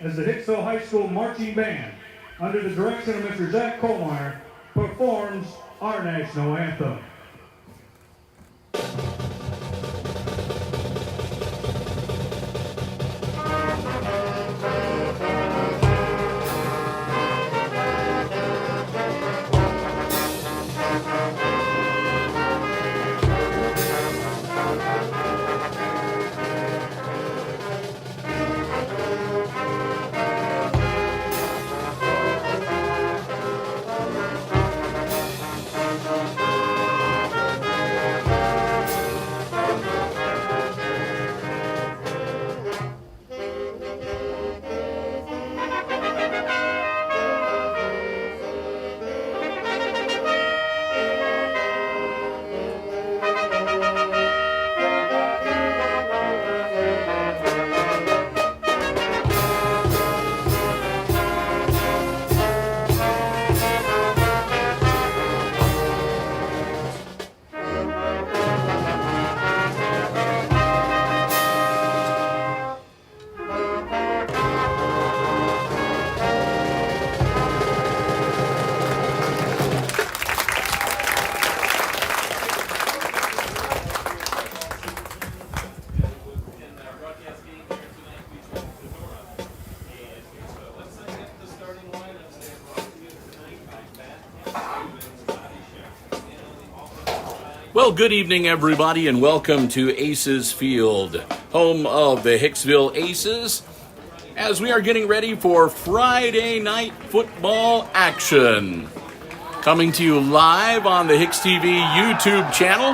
As the Hicksville High School Marching Band, under the direction of Mr. Zach Kohlmeyer, performs our national anthem. Well, good evening, everybody, and welcome to Aces Field, home of the Hicksville Aces, as we are getting ready for Friday night football action. Coming to you live on the HIX-TV YouTube channel.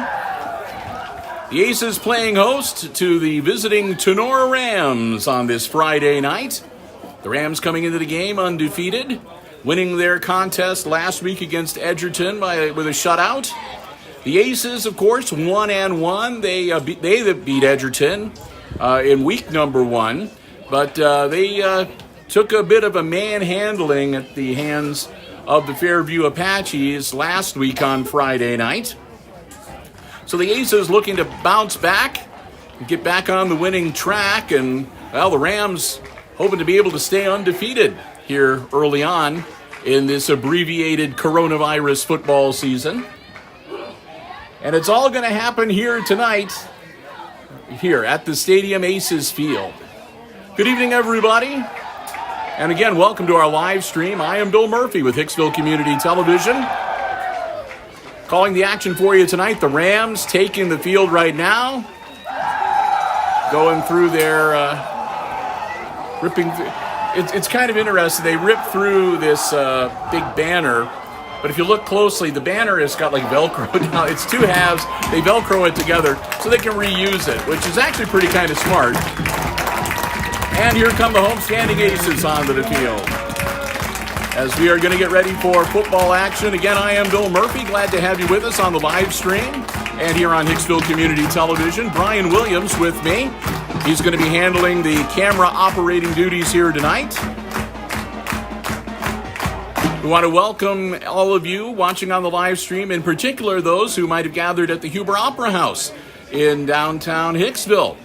The Aces playing host to the visiting Tinora Rams on this Friday night. The Rams coming into the game undefeated, winning their contest last week against Edgerton with a shutout. The Aces, of course, 1-1. They beat Edgerton in week number 1, but they took a bit of a manhandling at the hands of the Fairview Apaches last week on Friday night. So the Aces looking to bounce back, get back on the winning track, and, well, the Rams hoping to be able to stay undefeated here early on in this abbreviated coronavirus football season. And it's all going to happen here tonight, here at the Stadium Aces Field. Good evening, everybody. And again, welcome to our live stream. I am Bill Murphy with Hicksville Community Television. Calling the action for you tonight, the Rams taking the field right now. Going through their ripping. It's kind of interesting. They rip through this big banner. But if you look closely, the banner has got like Velcro down. It's two halves. They Velcro it together so they can reuse it, which is actually pretty kind of smart. And here come the homestanding Aces onto the field as we are going to get ready for football action. Again, I am Bill Murphy. Glad to have you with us on the live stream and here on Hicksville Community Television. Brian Williams with me. He's going to be handling the camera operating duties here tonight. We want to welcome all of you watching on the live stream, in particular those who might have gathered at the Huber Opera House in downtown Hicksville.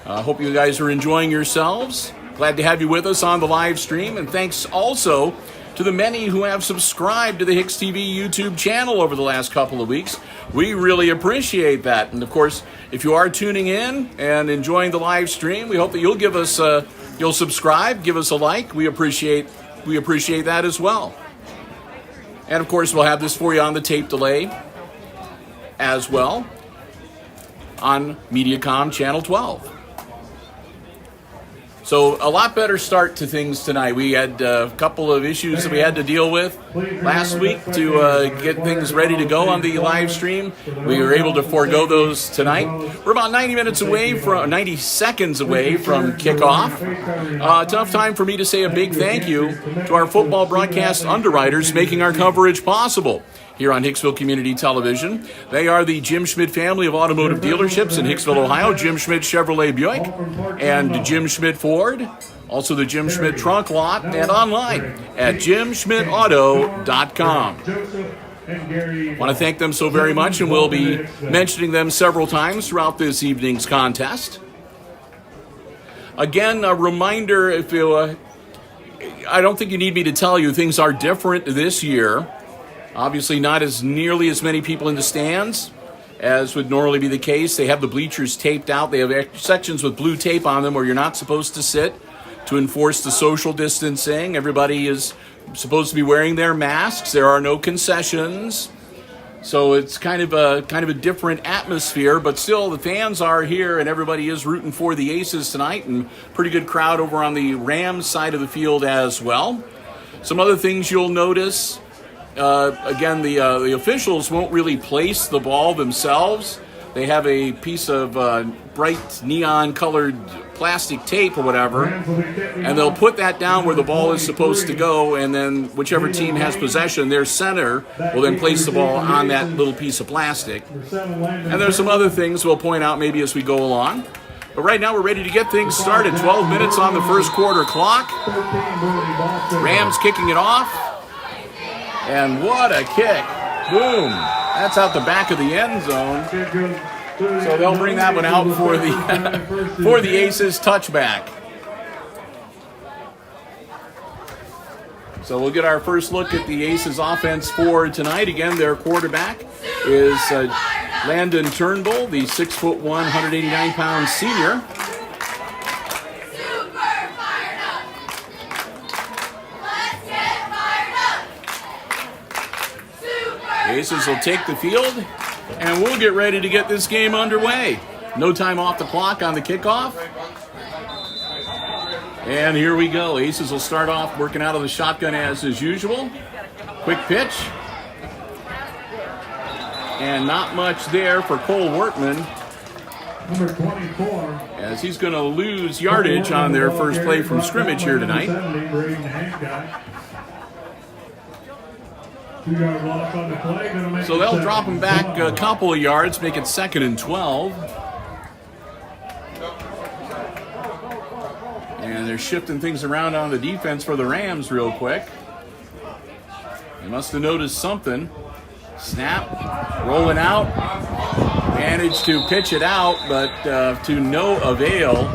Hope you guys are enjoying yourselves. Glad to have you with us on the live stream, and thanks also to the many who have subscribed to the HIX-TV YouTube channel over the last couple of weeks. We really appreciate that. And of course, if you are tuning in and enjoying the live stream, we hope that you'll give us you'll subscribe, give us a like. We appreciate that as well. And, of course, we'll have this for you on the tape delay as well on Mediacom Channel 12. So a lot better start to things tonight. We had a couple of issues that we had to deal with last week to get things ready to go on the live stream. We were able to forego those tonight. We're about 90 seconds away from kickoff. Tough time for me to say a big thank you to our football broadcast underwriters making our coverage possible here on Hicksville Community Television. They are the Jim Schmidt family of automotive dealerships in Hicksville, Ohio. Jim Schmidt Chevrolet Buick and Jim Schmidt Ford. Also the Jim Schmidt Trunk Lot and online at jimschmidtauto.com. I want to thank them so very much, and we'll be mentioning them several times throughout this evening's contest. Again, a reminder, if you, I don't think you need me to tell you things are different this year. Obviously not as nearly as many people in the stands as would normally be the case. They have the bleachers taped out. They have sections with blue tape on them where you're not supposed to sit to enforce the social distancing. Everybody is supposed to be wearing their masks. There are no concessions. So it's kind of a different atmosphere, but still the fans are here and everybody is rooting for the Aces tonight, and pretty good crowd over on the Rams side of the field as well. Some other things you'll notice, again, the officials won't really place the ball themselves. They have a piece of bright neon colored plastic tape or whatever, and they'll put that down where the ball is supposed to go, and then whichever team has possession, their center will then place the ball on that little piece of plastic. And there's some other things we'll point out maybe as we go along. But right now we're ready to get things started. 12 minutes on the first quarter clock. Rams kicking it off. And what a kick. Boom. That's out the back of the end zone. So they'll bring that one out for the for the Aces touchback. So we'll get our first look at the Aces offense for tonight. Again, their quarterback is Landon Turnbull, the 6'1", 189-pound senior. The Aces will take the field, and we'll get ready to get this game underway. No time off the clock on the kickoff. And here we go. Aces will start off working out of the shotgun as usual. Quick pitch. And not much there for Cole Wortman, Number 24. as he's going to lose yardage on their first play from scrimmage here tonight. 2-yard loss on the play. So they'll drop him back a couple of yards, make it 2nd and 12. And they're shifting things around on the defense for the Rams real quick. They must have noticed something. Snap, rolling out. Managed to pitch it out, but to no avail.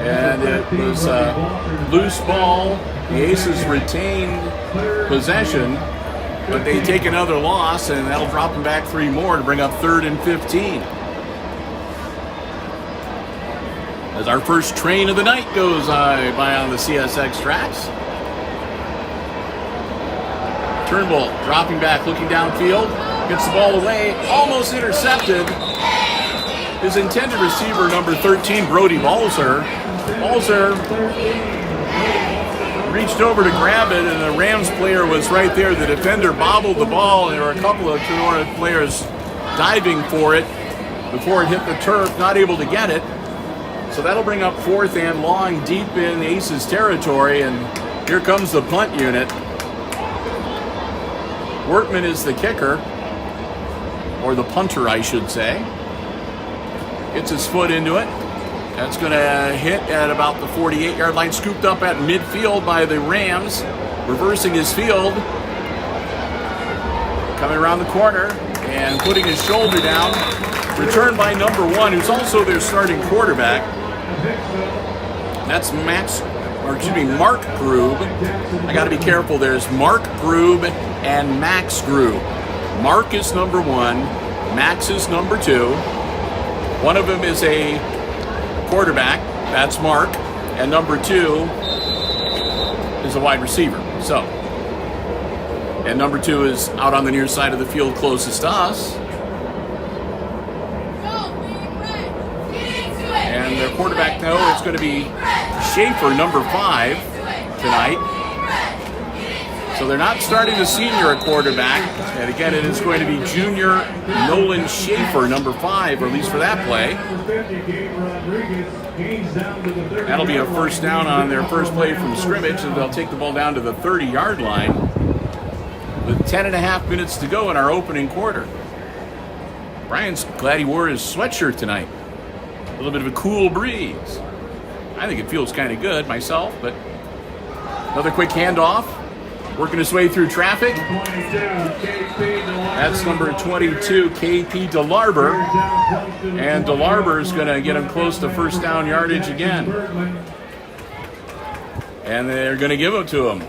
And it was a loose ball. The Aces retained possession, but they take another loss, and that'll drop them back 3 more to bring up 3rd and 15. As our first train of the night goes by on the CSX tracks. Turnbull dropping back, looking downfield, gets the ball away, almost intercepted. His intended receiver, number 13, Brody Balzer. Balzer reached over to grab it, and the Rams player was right there. The defender bobbled the ball, and there were a couple of Tinora players diving for it before it hit the turf, not able to get it. So that'll bring up 4th and long, deep in Aces territory, and here comes the punt unit. Wortman is the kicker, or the punter, I should say. Gets his foot into it. That's going to hit at about the 48-yard line, scooped up at midfield by the Rams, reversing his field, coming around the corner and putting his shoulder down. Returned by number 1, who's also their starting quarterback. That's Mark Grube. I got to be careful. There's Mark Grube and Max Grube. Mark is number 1. Max is number 2. One of them is a quarterback. That's Mark. And number 2 is a wide receiver. So, and number 2 is out on the near side of the field closest to us. And their quarterback, though, it's going to be Schaefer, number 5, tonight. So they're not starting the senior at quarterback. And again, it is going to be junior Nolan Schaefer, number 5, or at least for that play. That'll be a first down on their first play from scrimmage, and they'll take the ball down to the 30-yard line with 10.5 minutes to go in our opening quarter. Brian's glad he wore his sweatshirt tonight. A little bit of a cool breeze. I think it feels kind of good myself, but another quick handoff. working his way through traffic. That's number 22, KP DeLarber. And DeLarber is going to get him close to first down yardage again. And they're going to give it to him.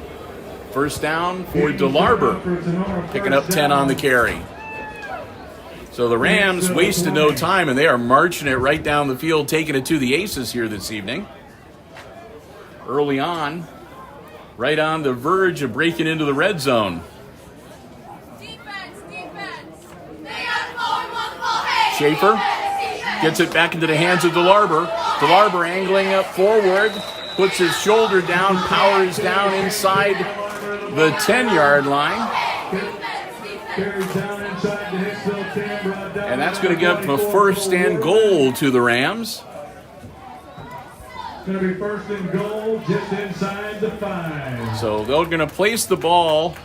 First down for DeLarber, picking up 10 on the carry. So the Rams wasted no time, and they are marching it right down the field, taking it to the Aces here this evening. Early on, right on the verge of breaking into the red zone. Schaefer gets it back into the hands of DeLarber. DeLarber angling up forward, puts his shoulder down, powers down inside the 10-yard line. And that's going to give a first and goal to the Rams. Going to be first and goal just inside the 5. So they're going to place the ball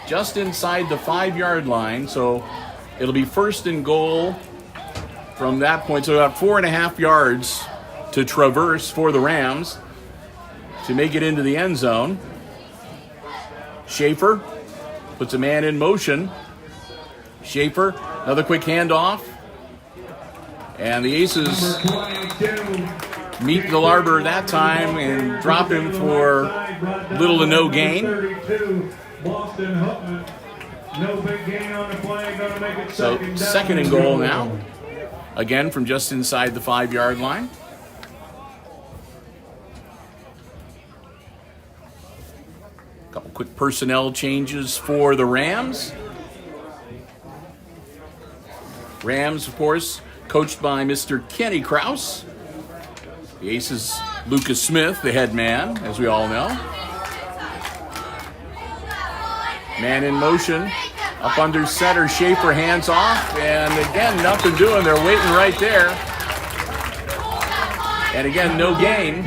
just inside the 5-yard line. So it'll be first and goal from that point. So about 4.5 yards to traverse for the Rams to make it into the end zone. Schaefer puts a man in motion. Schaefer, another quick handoff. And the Aces meet DeLarber that time and drop him for little to no gain. So second and goal now. Again from just inside the 5-yard line. Couple quick personnel changes for the Rams. Rams, of course, coached by Mr. Kenny Krause. The Aces, Lucas Smith, the head man, as we all know. Man in motion, up under center, Schaefer hands off, and again, nothing doing. They're waiting right there. And again, no gain.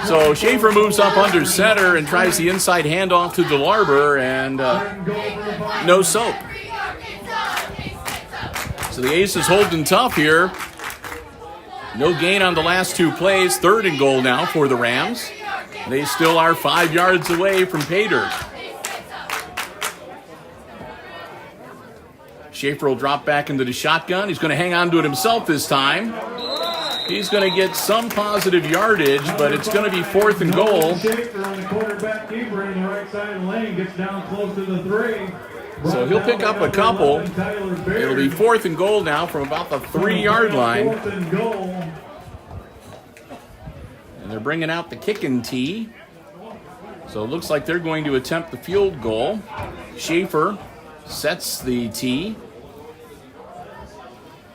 So Schaefer moves up under center and tries the inside handoff to DeLarber, and no soap. So the Aces holding tough here. No gain on the last 2 plays. Third and goal now for the Rams. They still are 5 yards away from pay dirt. Schaefer will drop back into the shotgun. He's going to hang on to it himself this time. He's going to get some positive yardage, but it's going to be 4th and goal. So he'll pick up a couple. It'll be 4th and goal now from about the 3-yard line. And they're bringing out the kicking tee. So it looks like they're going to attempt the field goal. Schaefer sets the tee.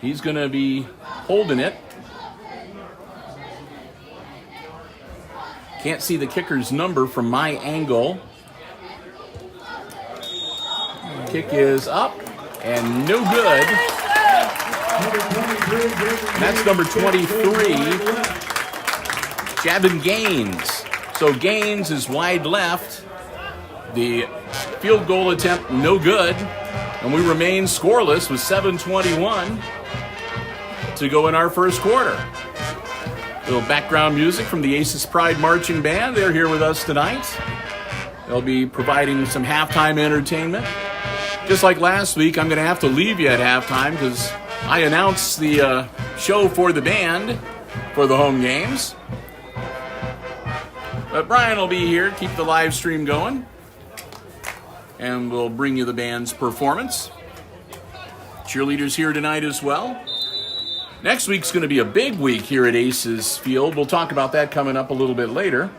He's going to be holding it. Can't see the kicker's number from my angle. Kick is up and no good. And that's number 23, Jabin Gaines. So Gaines is wide left. The field goal attempt no good. And we remain scoreless with 7:21 to go in our first quarter. A little background music from the Aces Pride Marching Band. They're here with us tonight. They'll be providing some halftime entertainment. Just like last week, I'm going to have to leave you at halftime because I announced the show for the band for the home games. But Brian will be here, keep the live stream going, and we'll bring you the band's performance. Cheerleaders here tonight as well. Next week's going to be a big week here at Aces Field. We'll talk about that coming up a little bit later.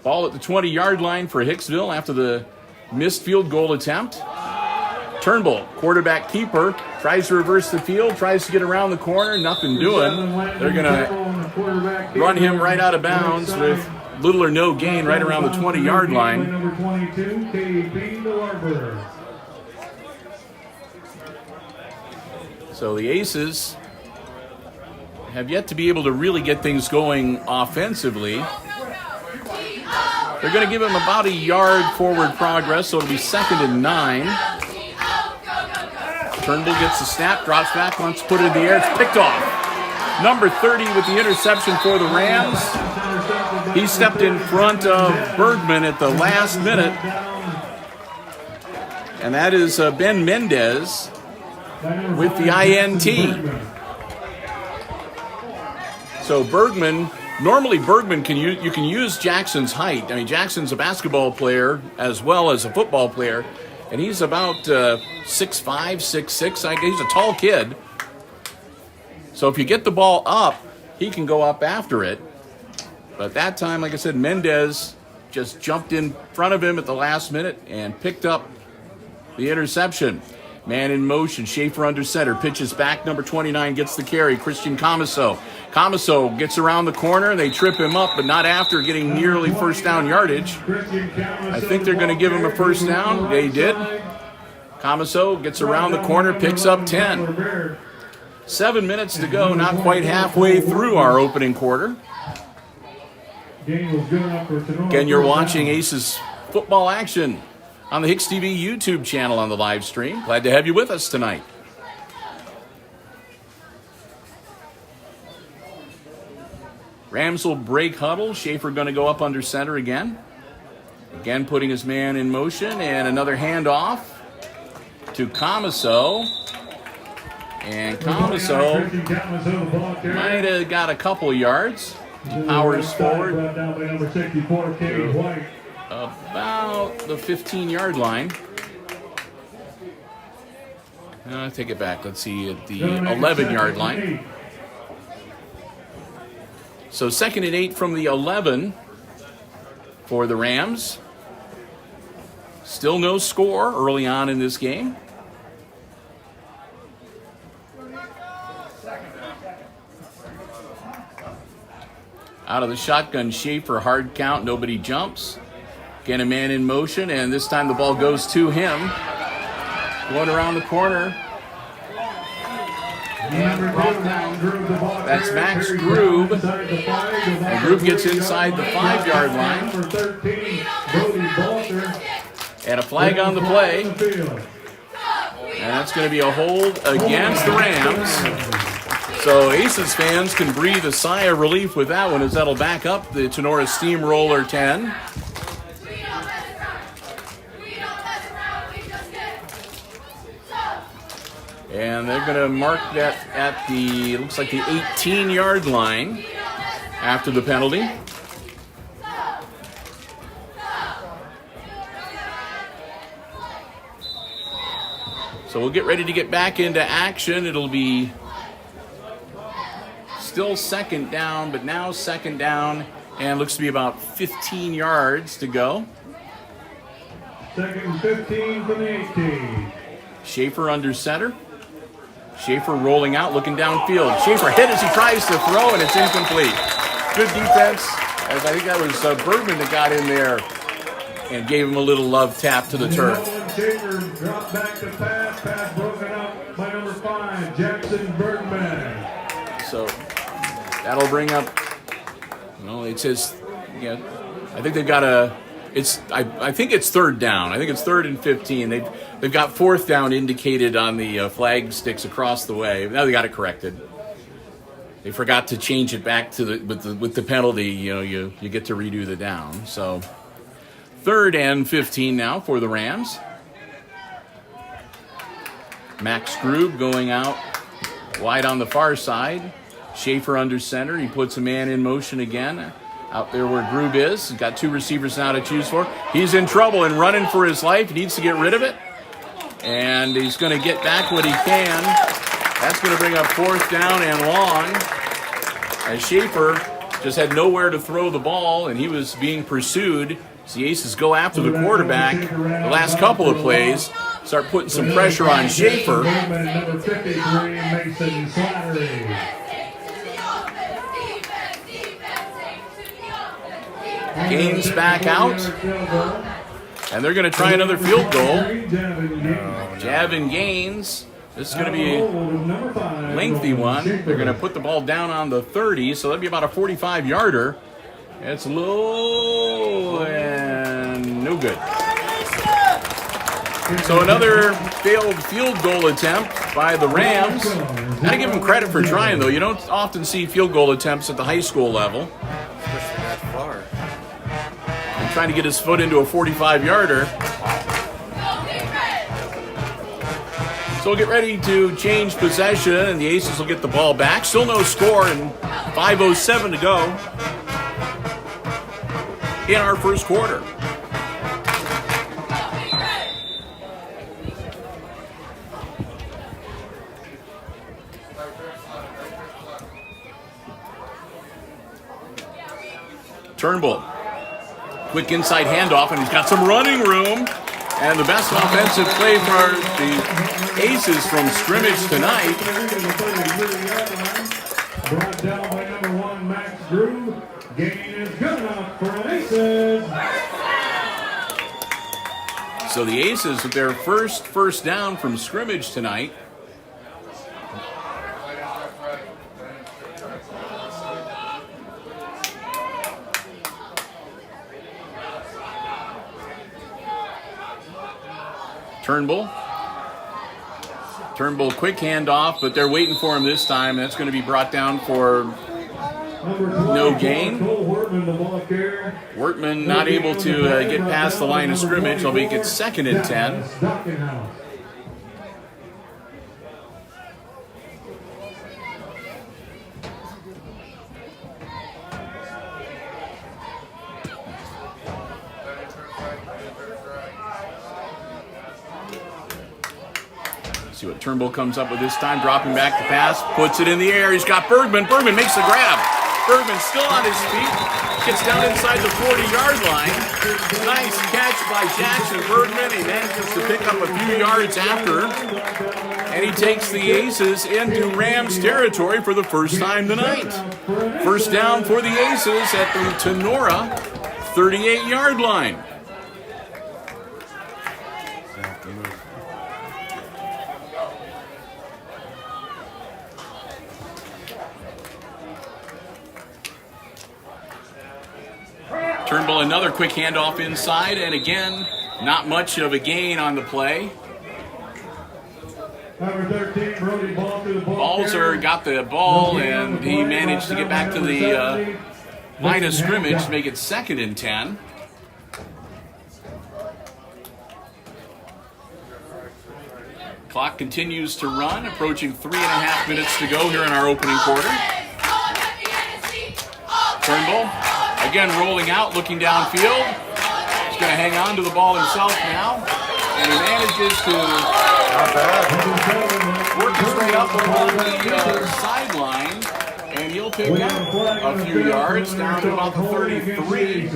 Ball at the 20-yard line for Hicksville after the missed field goal attempt. Turnbull, quarterback keeper, tries to reverse the field, tries to get around the corner, nothing doing. They're going to run him right out of bounds with little or no gain right around the 20-yard line. Number 22, KP DeLarber. So the Aces have yet to be able to really get things going offensively. They're going to give him about a yard forward progress, so it'll be 2nd and 9. Turnbull gets the snap, drops back, wants to put it in the air. It's picked off. Number 30 with the interception for the Rams. He stepped in front of Bergman at the last minute. And that is Ben Mendez with the INT. So Bergman, normally Bergman you can use Jackson's height. I mean, Jackson's a basketball player as well as a football player, and he's about 6'5", 6'6". He's a tall kid. So if you get the ball up, he can go up after it. But that time, like I said, Mendez just jumped in front of him at the last minute and picked up the interception. Man in motion, Schaefer under center, pitches back, number 29 gets the carry, Christian Camaso. Camaso gets around the corner, they trip him up, but not after getting nearly first down yardage. I think they're going to give him a first down. They did. Camaso gets around the corner, picks up 10. 7 minutes to go, not quite halfway through our opening quarter. Again, you're watching Aces football action on the HIX-TV YouTube channel on the live stream. Glad to have you with us tonight. Rams will break huddle. Schaefer going to go up under center again. Again, putting his man in motion, and another handoff to Camaso. And Camaso might have got a couple of yards. He powers forward about the 15-yard line. I take it back. Let's see, at the 11-yard line. So 2nd and 8 from the 11 for the Rams. Still no score early on in this game. Out of the shotgun, Schaefer, hard count, nobody jumps. Again, a man in motion, and this time the ball goes to him. Going around the corner. And brought down. That's Max Grube. And Grube gets inside the 5-yard line. And a flag on the play. And that's going to be a hold against the Rams. So Aces fans can breathe a sigh of relief with that one, as that'll back up the Tinora Steamroller 10. And they're going to mark that at the, looks like the 18-yard line after the penalty. So we'll get ready to get back into action. It'll be still 2nd down, but now 2nd down, and looks to be about 15 yards to go. 2nd and 15 from the 18. Schaefer under center. Schaefer rolling out, looking downfield. Schaefer hit as he tries to throw, and it's incomplete. Good defense, as I think that was Bergman that got in there and gave him a little love tap to the turf. Schaefer dropped back to pass broken up by number 5, Jackson Bergman. So that'll bring up, it says, I think they've got I think it's 3rd down. I think it's 3rd and 15. They've got 4th down indicated on the flag sticks across the way. Now they got it corrected. They forgot to change it back to with the penalty. You get to redo the down. So 3rd and 15 now for the Rams. Max Grube going out wide on the far side. Schaefer under center. He puts a man in motion again. Out there where Grube is. He's got 2 receivers now to choose for. He's in trouble and running for his life. He needs to get rid of it. And he's going to get back what he can. That's going to bring up 4th down and long. As Schaefer just had nowhere to throw the ball, and he was being pursued. So the Aces go after the quarterback. The last couple of plays start putting some pressure on Schaefer. Number 53, Mason Slattery. Gaines back out, and they're going to try another field goal. Javin Gaines. This is going to be a lengthy one. They're going to put the ball down on the 30, so that'll be about a 45-yarder. It's low and no good. So another failed field goal attempt by the Rams. Gotta give him credit for trying, though. You don't often see field goal attempts at the high school level. Especially that far. And trying to get his foot into a 45-yarder. So we'll get ready to change possession, and the Aces will get the ball back. Still no score, and 5:07 to go in our first quarter. Turnbull, quick inside handoff, and he's got some running room. And the best offensive play for the Aces from scrimmage tonight. Brought down by number 1, Max Drew. Gain is good enough for an Aces. So the Aces with their first down from scrimmage tonight. Turnbull, quick handoff, but they're waiting for him this time. That's going to be brought down for no gain. Wortman not able to get past the line of scrimmage. They'll make it 2nd and 10. See what Turnbull comes up with this time, dropping back the pass, puts it in the air. He's got Bergman. Bergman makes the grab. Bergman still on his feet, gets down inside the 40-yard line. Nice catch by Jackson Bergman. He manages to pick up a few yards after, and he takes the Aces into Rams territory for the first time tonight. First down for the Aces at the Tinora 38-yard line. Turnbull, another quick handoff inside, and again, not much of a gain on the play. Number 13, Brody ball to the ball. Balzer got the ball, and he managed to get back to the line of scrimmage to make it 2nd and 10. Clock continues to run, approaching 3.5 minutes to go here in our opening quarter. Turnbull, again rolling out, looking downfield. He's going to hang on to the ball himself now. And he manages to work his way up along the sideline. And he'll pick up a few yards down to about the 33.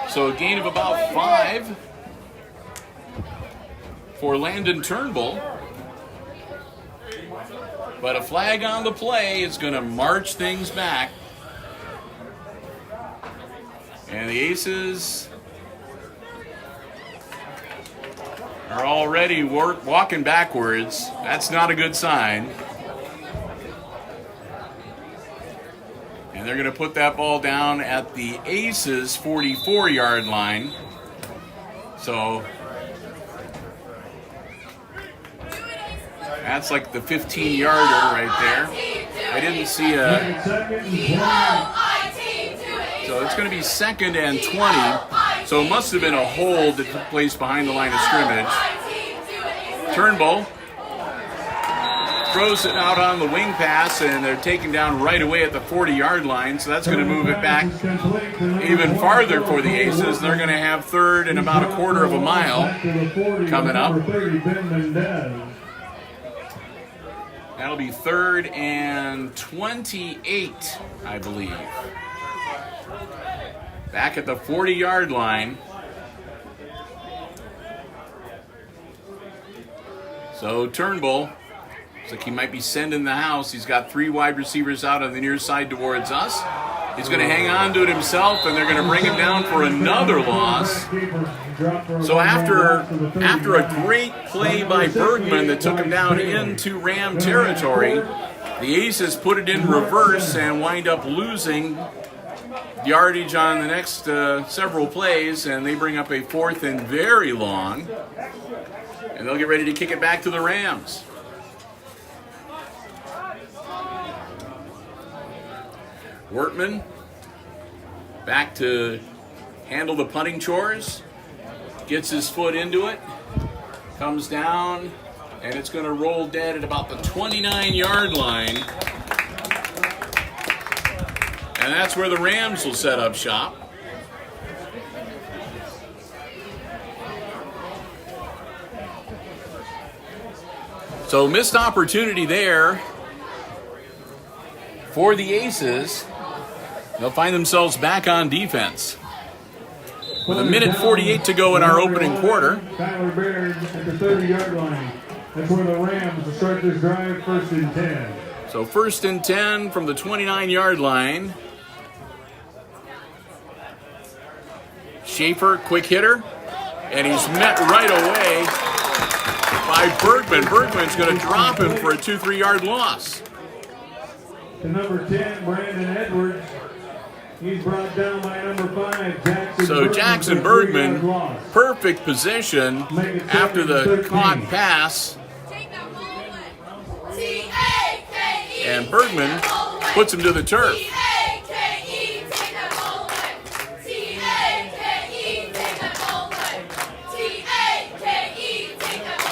So a gain of about 5 for Landon Turnbull. But a flag on the play is going to march things back. And the Aces are already walking backwards. That's not a good sign. And they're going to put that ball down at the Aces' 44-yard line. So that's like the 15-yarder right there. I didn't see a... So it's going to be 2nd and 20. So it must have been a hold that took place behind the line of scrimmage. Turnbull throws it out on the wing pass, and they're taken down right away at the 40-yard line. So that's going to move it back even farther for the Aces. They're going to have 3rd and about a quarter of a mile coming up. That'll be 3rd and 28, I believe. Back at the 40-yard line. So Turnbull, looks like he might be sending the house. He's got 3 wide receivers out on the near side towards us. He's going to hang on to it himself, and they're going to bring him down for another loss. So after a great play by Bergman that took him down into Ram territory, the Aces put it in reverse and wind up losing yardage on the next several plays, and they bring up a 4th and very long, and they'll get ready to kick it back to the Rams. Wortman back to handle the punting chores. Gets his foot into it. Comes down, and it's going to roll dead at about the 29-yard line. And that's where the Rams will set up shop. So missed opportunity there for the Aces. They'll find themselves back on defense. With a minute 48 to go in our opening quarter. Tyler Baird at the 30-yard line. That's where the Rams will start this drive, 1st and 10. So 1st and 10 from the 29-yard line. Schaefer, quick hitter. And he's met right away by Bergman. Bergman's going to drop him for a 2-3-yard loss. To number 10, Brandon Edwards. He's brought down by number 5, Jackson. So Jackson Bergman, perfect position after the caught pass. And Bergman puts him to the turf.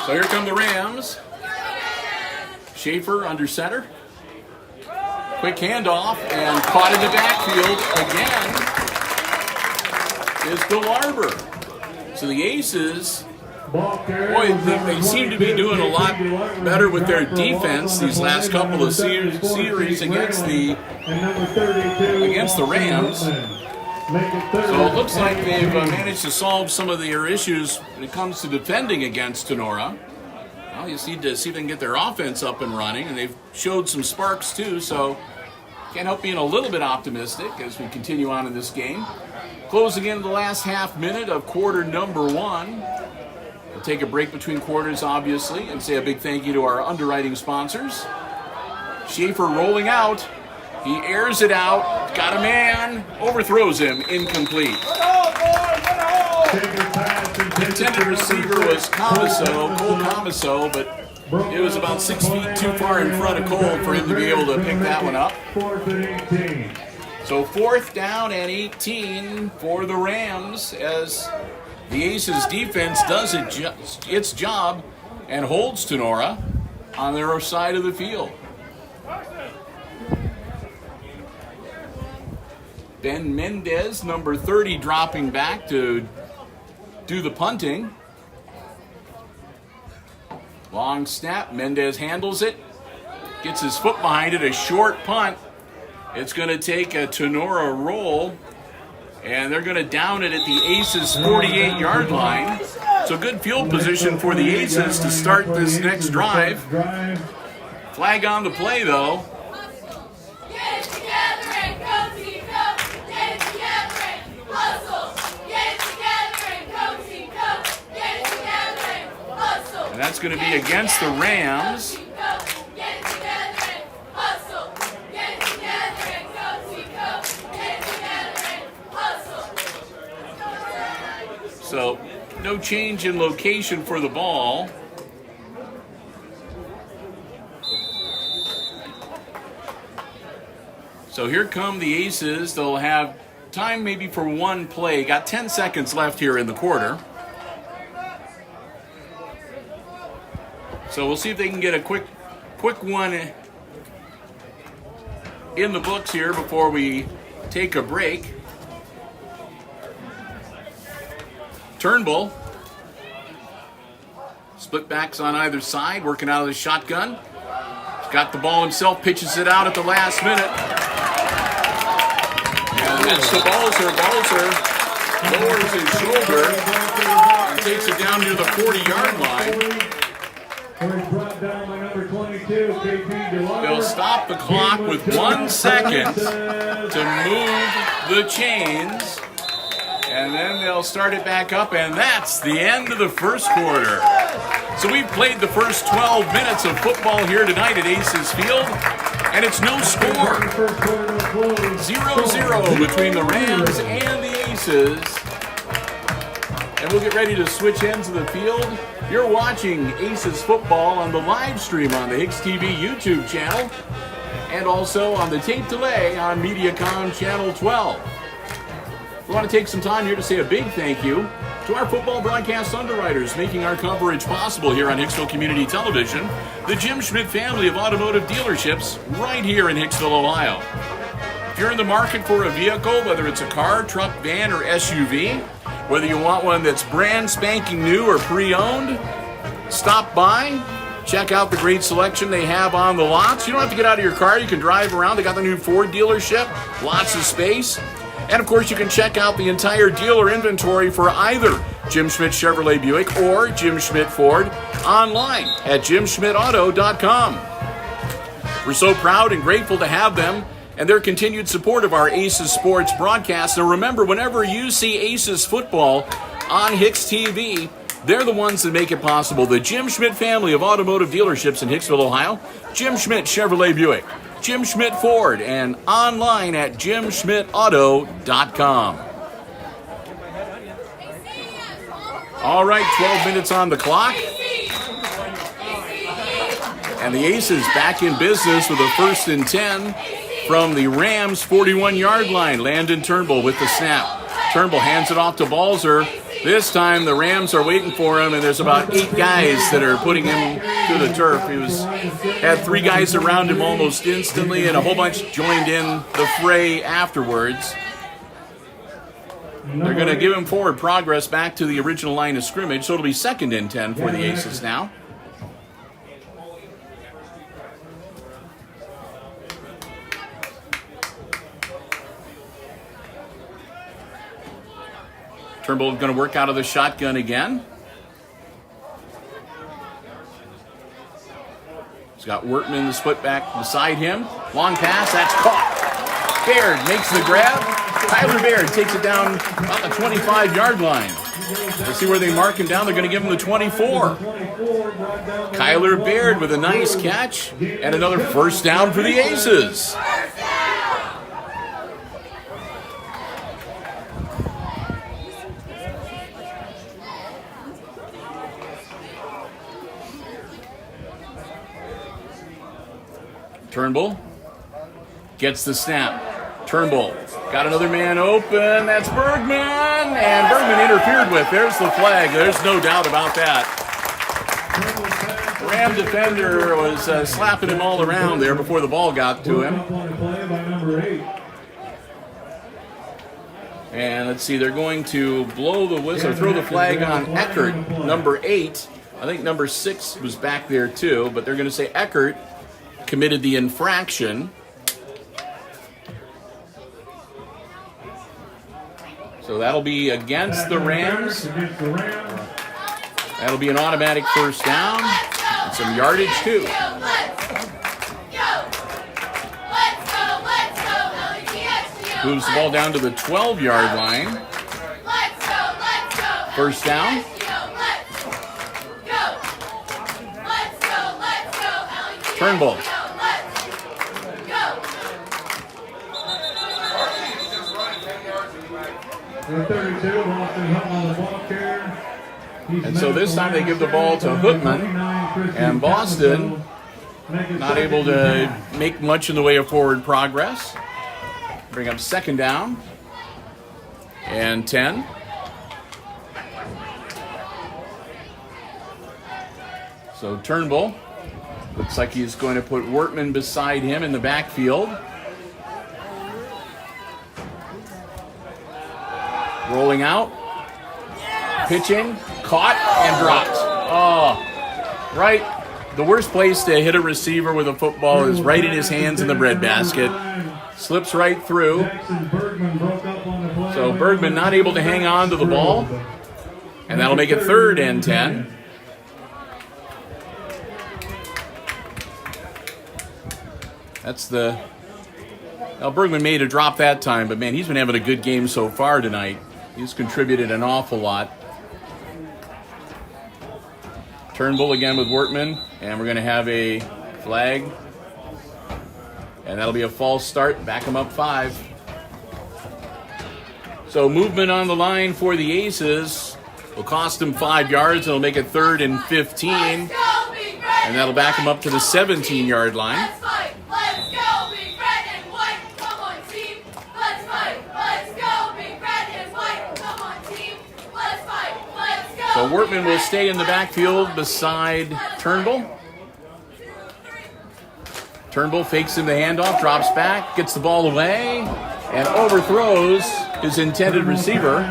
So here come the Rams. Schaefer under center. Quick handoff and caught in the backfield again is Bill Arbor. So the Aces, boy, they seem to be doing a lot better with their defense these last couple of series against the Rams. So it looks like they've managed to solve some of their issues when it comes to defending against Tinora. Well, you just need to see if they can get their offense up and running, and they've showed some sparks too, so can't help being a little bit optimistic as we continue on in this game. Closing in the last half minute of quarter number 1. We'll take a break between quarters, obviously, and say a big thank you to our underwriting sponsors. Schaefer rolling out. He airs it out. Got a man. Overthrows him. Incomplete. Intended receiver was Cole Comiso, but it was about 6 feet too far in front of Cole for him to be able to pick that one up. So 4th down and 18 for the Rams as the Aces defense does its job and holds Tinora on their side of the field. Ben Mendez, number 30, dropping back to do the punting. Long snap. Mendez handles it. Gets his foot behind it. A short punt. It's going to take a Tinora roll. And they're going to down it at the Aces' 48-yard line. So good field position for the Aces to start this next drive. Flag on the play, though. And that's going to be against the Rams. So, no change in location for the ball. So here come the Aces. They'll have time maybe for one play. Got 10 seconds left here in the quarter. So we'll see if they can get a quick one in the books here before we take a break. Turnbull. Split backs on either side, working out of the shotgun. He's got the ball himself, pitches it out at the last minute. And that's to Balzer. Balzer lowers his shoulder and takes it down near the 40-yard line. They'll stop the clock with 1 second to move the chains. And then they'll start it back up, and that's the end of the first quarter. So we've played the first 12 minutes of football here tonight at Aces Field, and it's no score. 0-0 between the Rams and the Aces. And we'll get ready to switch ends of the field. You're watching Aces football on the live stream on the HIX-TV YouTube channel. and also on the tape delay on MediaCom Channel 12. We want to take some time here to say a big thank you to our football broadcast underwriters making our coverage possible here on Hicksville Community Television, the Jim Schmidt family of automotive dealerships right here in Hicksville, Ohio. If you're in the market for a vehicle, whether it's a car, truck, van, or SUV, whether you want one that's brand spanking new or pre-owned, stop by, check out the great selection they have on the lots. You don't have to get out of your car. You can drive around. They got the new Ford dealership, lots of space. And, of course, you can check out the entire dealer inventory for either Jim Schmidt Chevrolet Buick or Jim Schmidt Ford online at jimschmidtauto.com. We're so proud and grateful to have them and their continued support of our Aces Sports broadcast. And remember, whenever you see Aces football on HIX-TV, they're the ones that make it possible. The Jim Schmidt family of automotive dealerships in Hicksville, Ohio, Jim Schmidt Chevrolet Buick, Jim Schmidt Ford, and online at jimschmidtauto.com. All right, 12 minutes on the clock. And the Aces back in business with a 1st and 10 from the Rams' 41-yard line. Landon Turnbull with the snap. Turnbull hands it off to Balzer. This time the Rams are waiting for him, and there's about 8 guys that are putting him to the turf. He had 3 guys around him almost instantly, and a whole bunch joined in the fray afterwards. They're going to give him forward progress back to the original line of scrimmage, so it'll be 2nd and 10 for the Aces now. Turnbull going to work out of the shotgun again. He's got Wortman, the split back beside him. Long pass, that's caught. Baird makes the grab. Tyler Baird takes it down about the 25-yard line. Let's see where they mark him down. They're going to give him the 24. Kyler Baird with a nice catch and another 1st down for the Aces. Turnbull gets the snap. Turnbull got another man open. That's Bergman. And Bergman interfered with. There's the flag. There's no doubt about that. Ram defender was slapping him all around there before the ball got to him. And let's see, they're going to blow the whistle, throw the flag on Eckert, number 8. I think number 6 was back there too, but they're going to say Eckert committed the infraction. So that'll be against the Rams. That'll be an automatic 1st down and some yardage too. Moves the ball down to the 12-yard line. 1st down. Turnbull. And so this time they give the ball to Hookman, and Boston not able to make much in the way of forward progress. Bring up 2nd down and 10. So Turnbull looks like he's going to put Wortman beside him in the backfield. Rolling out, pitching, caught, and dropped. Oh, right. The worst place to hit a receiver with a football is right in his hands in the breadbasket. Slips right through. So Bergman not able to hang on to the ball. And that'll make it 3rd and 10. That's the... Well, Bergman made a drop that time, but man, he's been having a good game so far tonight. He's contributed an awful lot. Turnbull again with Wortman, and we're going to have a flag. And that'll be a false start. Back him up 5. So movement on the line for the Aces will cost them 5 yards. It'll make it 3rd and 15. And that'll back him up to the 17-yard line. Let's go! So Wortman will stay in the backfield beside Turnbull. Turnbull fakes him the handoff, drops back, gets the ball away, and overthrows his intended receiver.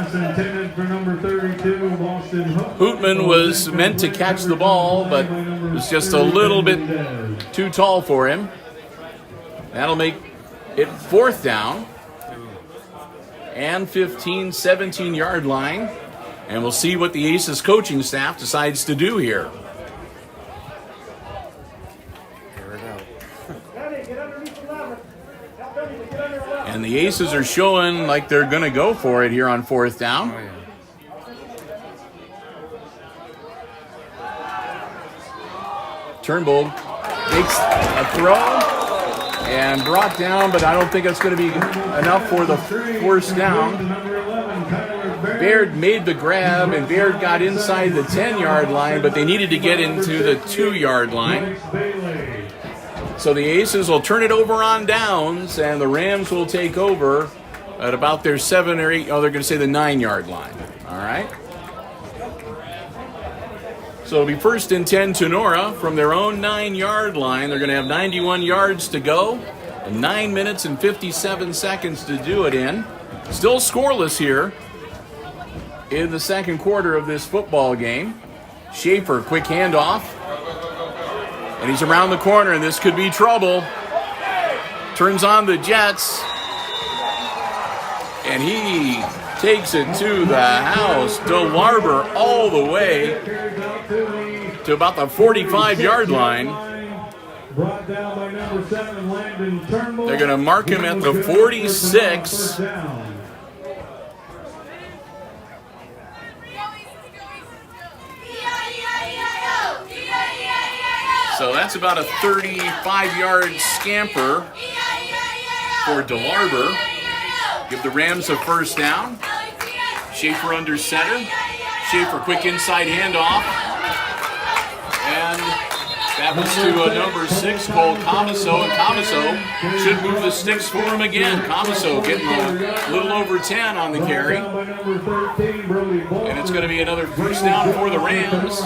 Hootman was meant to catch the ball, but was just a little bit too tall for him. That'll make it 4th down and 15, 17-yard line. And we'll see what the Aces coaching staff decides to do here. And the Aces are showing like they're going to go for it here on 4th down. Oh, yeah. Turnbull makes a throw and brought down, but I don't think it's going to be enough for the 1st down. Baird made the grab, and Baird got inside the 10-yard line, but they needed to get into the 2-yard line. So the Aces will turn it over on downs, and the Rams will take over at about their 7 or 8, they're going to say the 9-yard line. All right. So it'll be 1st and 10 Tinora from their own 9-yard line. They're going to have 91 yards to go, and 9 minutes and 57 seconds to do it in. Still scoreless here in the 2nd quarter of this football game. Schaefer, quick handoff. And he's around the corner, and this could be trouble. Turns on the jets. And he takes it to the house. DeLarber all the way to about the 45-yard line. They're going to mark him at the 46. So that's about a 35-yard scamper for DeLarber. Give the Rams a 1st down. Schaefer under center. Schaefer, quick inside handoff. And that was to number 6, Cole Comiso. And Comiso should move the sticks for him again. Comiso getting a little over 10 on the carry. And it's going to be another 1st down for the Rams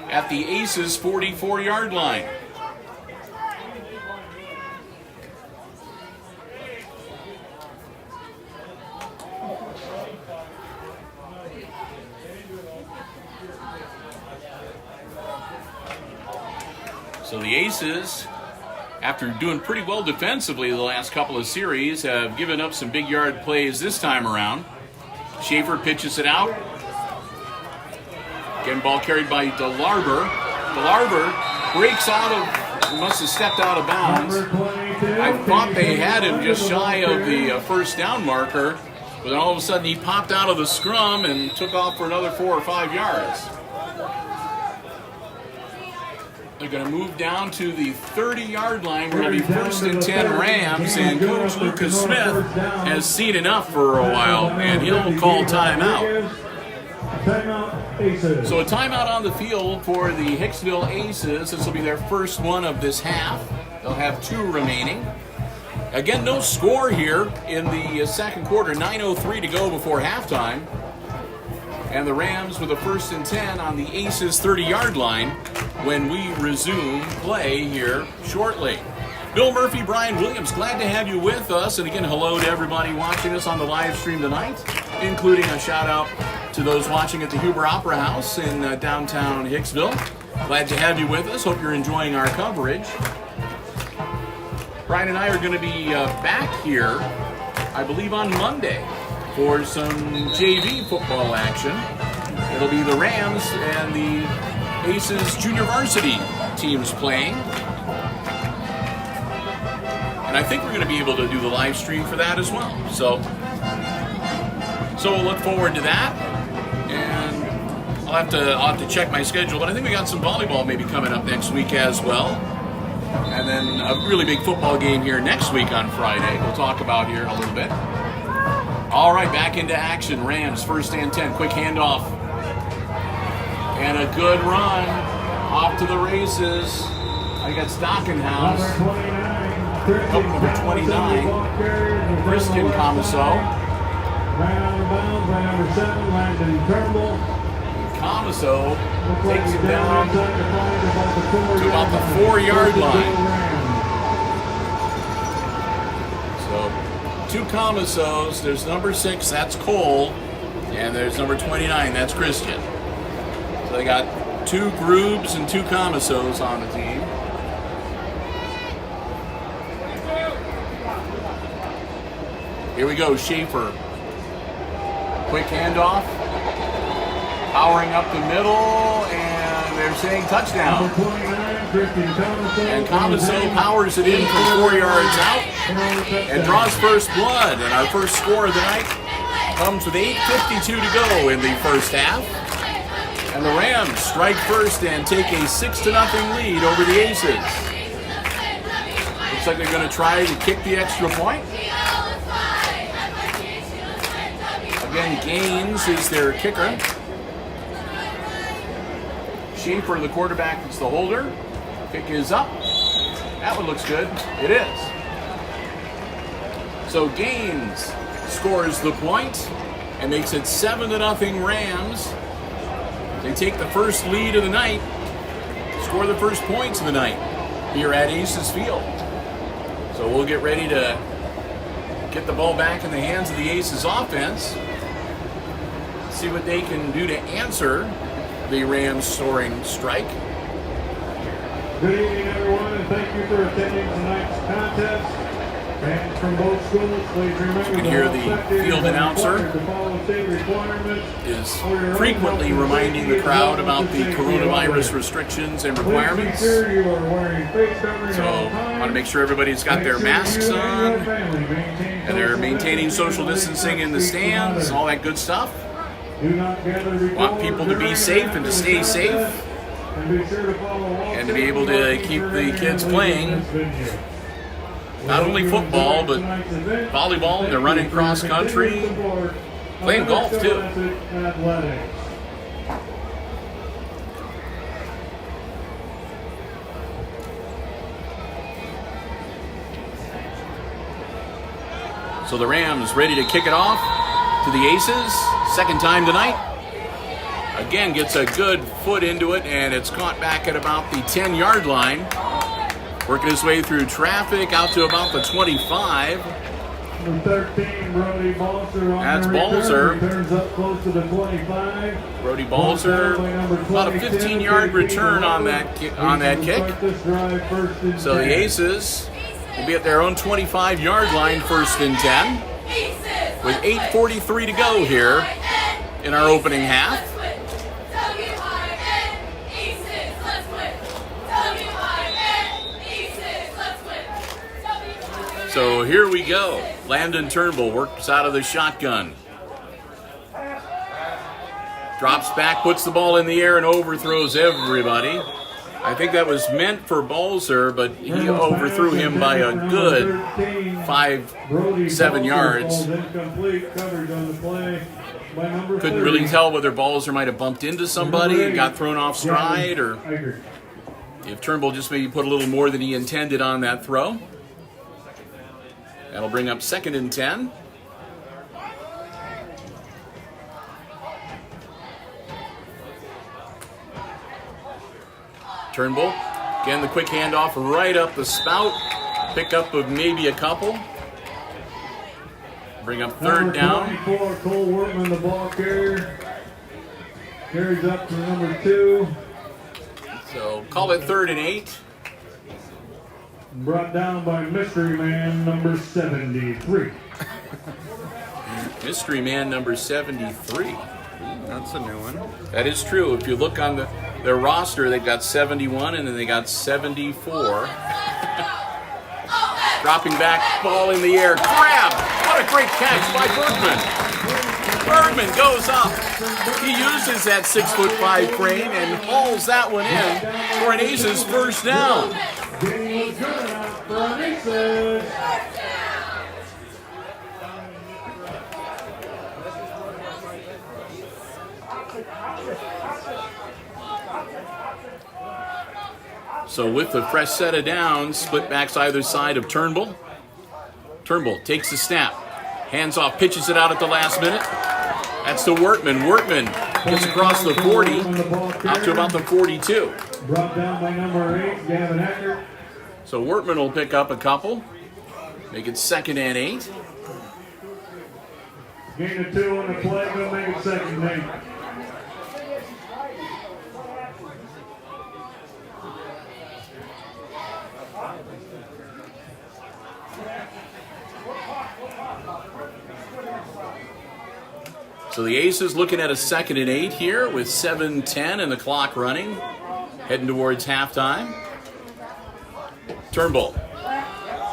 at the Aces' 44-yard line. So the Aces, after doing pretty well defensively the last couple of series, have given up some big yard plays this time around. Schaefer pitches it out. Again, ball carried by DeLarber. DeLarber breaks out of, he must have stepped out of bounds. I thought they had him just shy of the 1st down marker, but then all of a sudden he popped out of the scrum and took off for another 4 or 5 yards. They're going to move down to the 30-yard line where it'll be 1st and 10 Rams, and Coach Lucas Smith has seen enough for a while, and he'll call timeout. So a timeout on the field for the Hicksville Aces. This will be their 1st one of this half. They'll have 2 remaining. Again, no score here in the 2nd quarter. 9:03 to go before halftime. And the Rams with a 1st and 10 on the Aces' 30-yard line when we resume play here shortly. Bill Murphy, Brian Williams, glad to have you with us. And again, hello to everybody watching us on the live stream tonight, including a shout out to those watching at the Huber Opera House in downtown Hicksville. Glad to have you with us. Hope you're enjoying our coverage. Brian and I are going to be back here, I believe, on Monday for some JV football action. It'll be the Rams and the Aces junior varsity teams playing. And I think we're going to be able to do the live stream for that as well. So we'll look forward to that. And I'll have to check my schedule, but I think we got some volleyball maybe coming up next week as well. And then a really big football game here next week on Friday. We'll talk about here in a little bit. All right, back into action. Rams, 1st and 10. Quick handoff. And a good run. Off to the races. I got Stockenhouse. Number 29. Christian Comiso. Ran out of bounds by number 7, Landon Turnbull. Comiso Looks like takes he's him down inside the flag to about the 4-yard line. So 2 Comisos. There's number 6, that's Cole. And there's number 29, that's Christian. So they got 2 Grubes and 2 Comisos on the team. Here we go, Schaefer. Quick handoff. Powering up the middle, and they're saying touchdown. And Comiso powers it in from 4 yards out and draws first blood. And our first score of the night comes with 8:52 to go in the first half. And the Rams strike first and take a 6-0 lead over the Aces. Looks like they're going to try to kick the extra point. Again, Gaines is their kicker. Schaefer, the quarterback, is the holder. Kick is up. That one looks good. It is. So Gaines scores the point and makes it 7-0 Rams. They take the first lead of the night, score the first points of the night here at Aces Field. So we'll get ready to get the ball back in the hands of the Aces offense. See what they can do to answer the Rams soaring strike. Good evening, everyone, and thank you for attending tonight's contest. Fans from both schools, please remember You can hear the field announcer is frequently reminding the crowd about the coronavirus restrictions and requirements. So I want to make sure everybody's got their masks on and they're maintaining social distancing in the stands, all that good stuff. Want people to be safe and to stay safe and to be able to keep the kids playing. Not only football, but volleyball, and they're running cross country, playing golf too. So the Rams ready to kick it off to the Aces, second time tonight. Again, gets a good foot into it, and it's caught back at about the 10-yard line. Working his way through traffic out to about the 25. Number 13, Brody Balzer. That's Balzer. Returns up close to the 25. Brody Balzer, about a 15-yard return on that kick. So the Aces will be at their own 25-yard line, first and 10, with 8:43 to go here in our opening half. So here we go. Landon Turnbull works out of the shotgun. Drops back, puts the ball in the air, and overthrows everybody. I think that was meant for Balzer, but he overthrew him by a good 5-7 yards. Couldn't really tell whether Balzer might have bumped into somebody and got thrown off stride, or if Turnbull just maybe put a little more than he intended on that throw. That'll bring up second and 10. Turnbull, again the quick handoff right up the spout. Pickup of maybe a couple. Bring up third down. 24, Cole Wortman, the ball carrier. Carries up to number 2. So call it 3rd and 8. Brought down by Mystery Man number 73. Mystery Man number 73. That's a new one. That is true. If you look on their roster, they've got 71 and then they got 74. Dropping back, ball in the air. Grab! What a great catch by Bergman. Bergman goes up. He uses that 6'5" frame and hauls that one in for an Aces first down. So with the fresh set of downs, split backs either side of Turnbull. Turnbull takes the snap, Hands off, pitches it out at the last minute. That's to Wortman. Wortman gets across the 40, out to about the 42. Brought down by number 8, Gavin Eckert. So Wortman will pick up a couple. Make it 2nd and 8. Gain of 2 on the play, gonna make it 2nd and 8. So the Aces looking at a 2nd and 8 here with 7:10 and the clock running, heading towards halftime. Turnbull,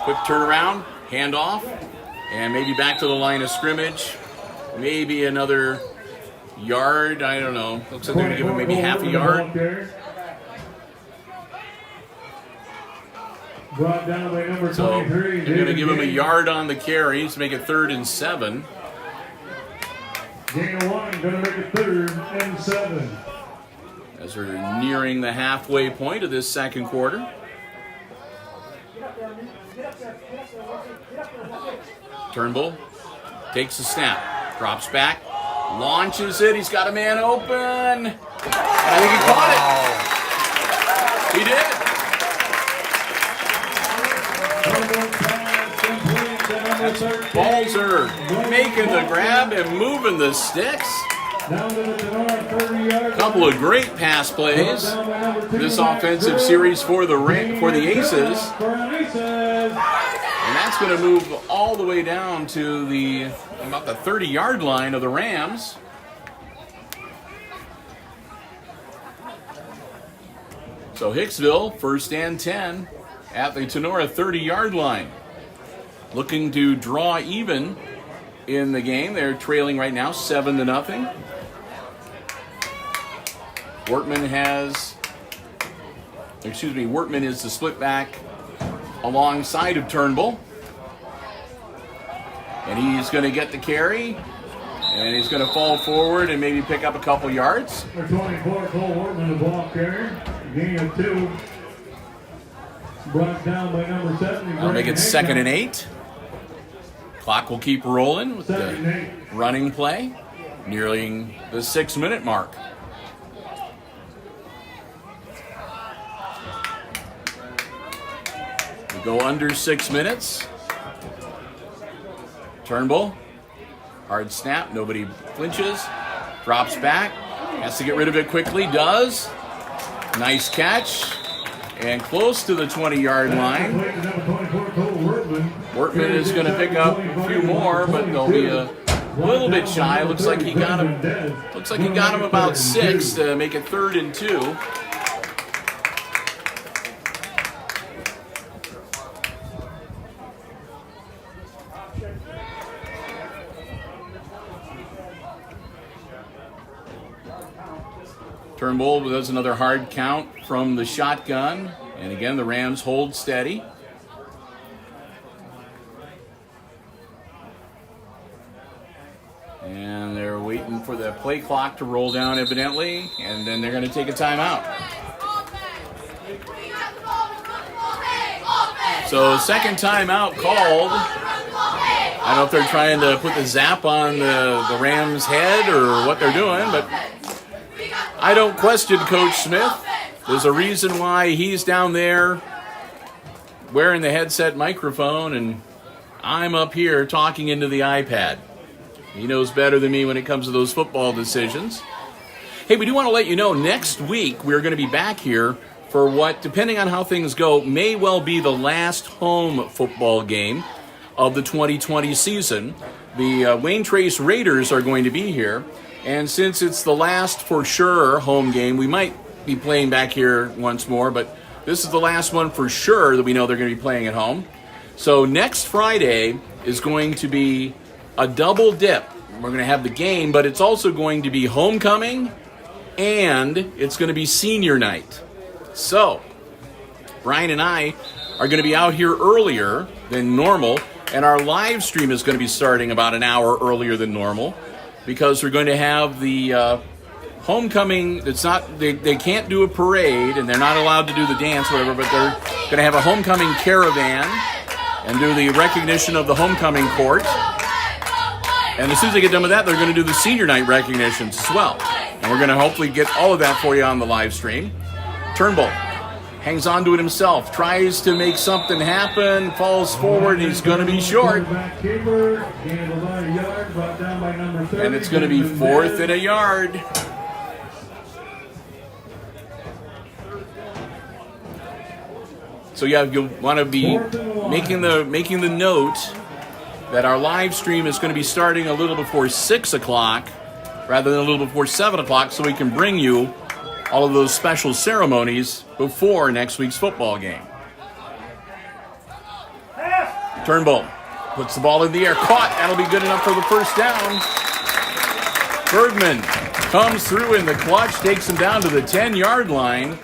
quick turnaround, handoff, and maybe back to the line of scrimmage. Maybe another yard, I don't know. Looks like they're going to give him maybe half a yard. Brought down by number So 23. they're going to give him a yard on the carries to make it 3rd and 7. Gain of 1, gonna make it 3rd and 7. As we're nearing the halfway point of this second quarter. Turnbull takes the snap, drops back, launches it. He's got a man open. I think he caught it. He did. Balzer making the grab and moving the sticks. Down to the Tinora 30-yard. Couple of great pass plays. This offensive series for the Aces. And that's going to move all the way down to about the 30-yard line of the Rams. So Hicksville, 1st and 10 at the Tinora 30-yard line. Looking to draw even in the game. They're trailing right now 7-0. Wortman is the split back alongside of Turnbull. And he's going to get the carry. And he's going to fall forward and maybe pick up a couple yards. Number 24, Cole Wortman, the ball carrier. Gain of 2. Brought down by number 7. I'll make it 2nd and 8. Clock will keep rolling with the running play, nearing the 6-minute mark. We go under 6 minutes. Turnbull, hard snap, nobody flinches, drops back, has to get rid of it quickly, does. Nice catch, and close to the 20-yard line. Wortman is going to pick up a few more, but they'll be a little bit shy. Looks like he got him about 6 to make it 3rd and 2. Turnbull does another hard count from the shotgun. And again, the Rams hold steady. And they're waiting for the play clock to roll down, evidently. And then they're going to take a timeout. So, second timeout called. I don't know if they're trying to put the zap on the Rams' head or what they're doing, but I don't question Coach Smith. There's a reason why he's down there wearing the headset microphone and I'm up here talking into the iPad. He knows better than me when it comes to those football decisions. Hey, we do want to let you know next week we're going to be back here for what, depending on how things go, may well be the last home football game of the 2020 season. The Wayne Trace Raiders are going to be here. And since it's the last for sure home game, we might be playing back here once more, but this is the last one for sure that we know they're going to be playing at home. So next Friday is going to be a double dip. We're going to have the game, but it's also going to be homecoming and it's going to be senior night. So Brian and I are going to be out here earlier than normal, and our live stream is going to be starting about an hour earlier than normal, because we're going to have the homecoming. It's not, they can't do a parade and they're not allowed to do the dance, whatever, but they're going to have a homecoming caravan and do the recognition of the homecoming court. And as soon as they get done with that, they're going to do the senior night recognitions as well. And we're going to hopefully get all of that for you on the live stream. Turnbull hangs on to it himself, tries to make something happen, falls forward, and he's going to be short. And it's going to be 4th and a yard. So yeah, you'll want to be making the note that our live stream is going to be starting a little before 6 o'clock rather than a little before 7 o'clock, so we can bring you all of those special ceremonies before next week's football game. Turnbull puts the ball in the air, caught. That'll be good enough for the first down. Bergman comes through in the clutch, takes him down to the 10-yard line,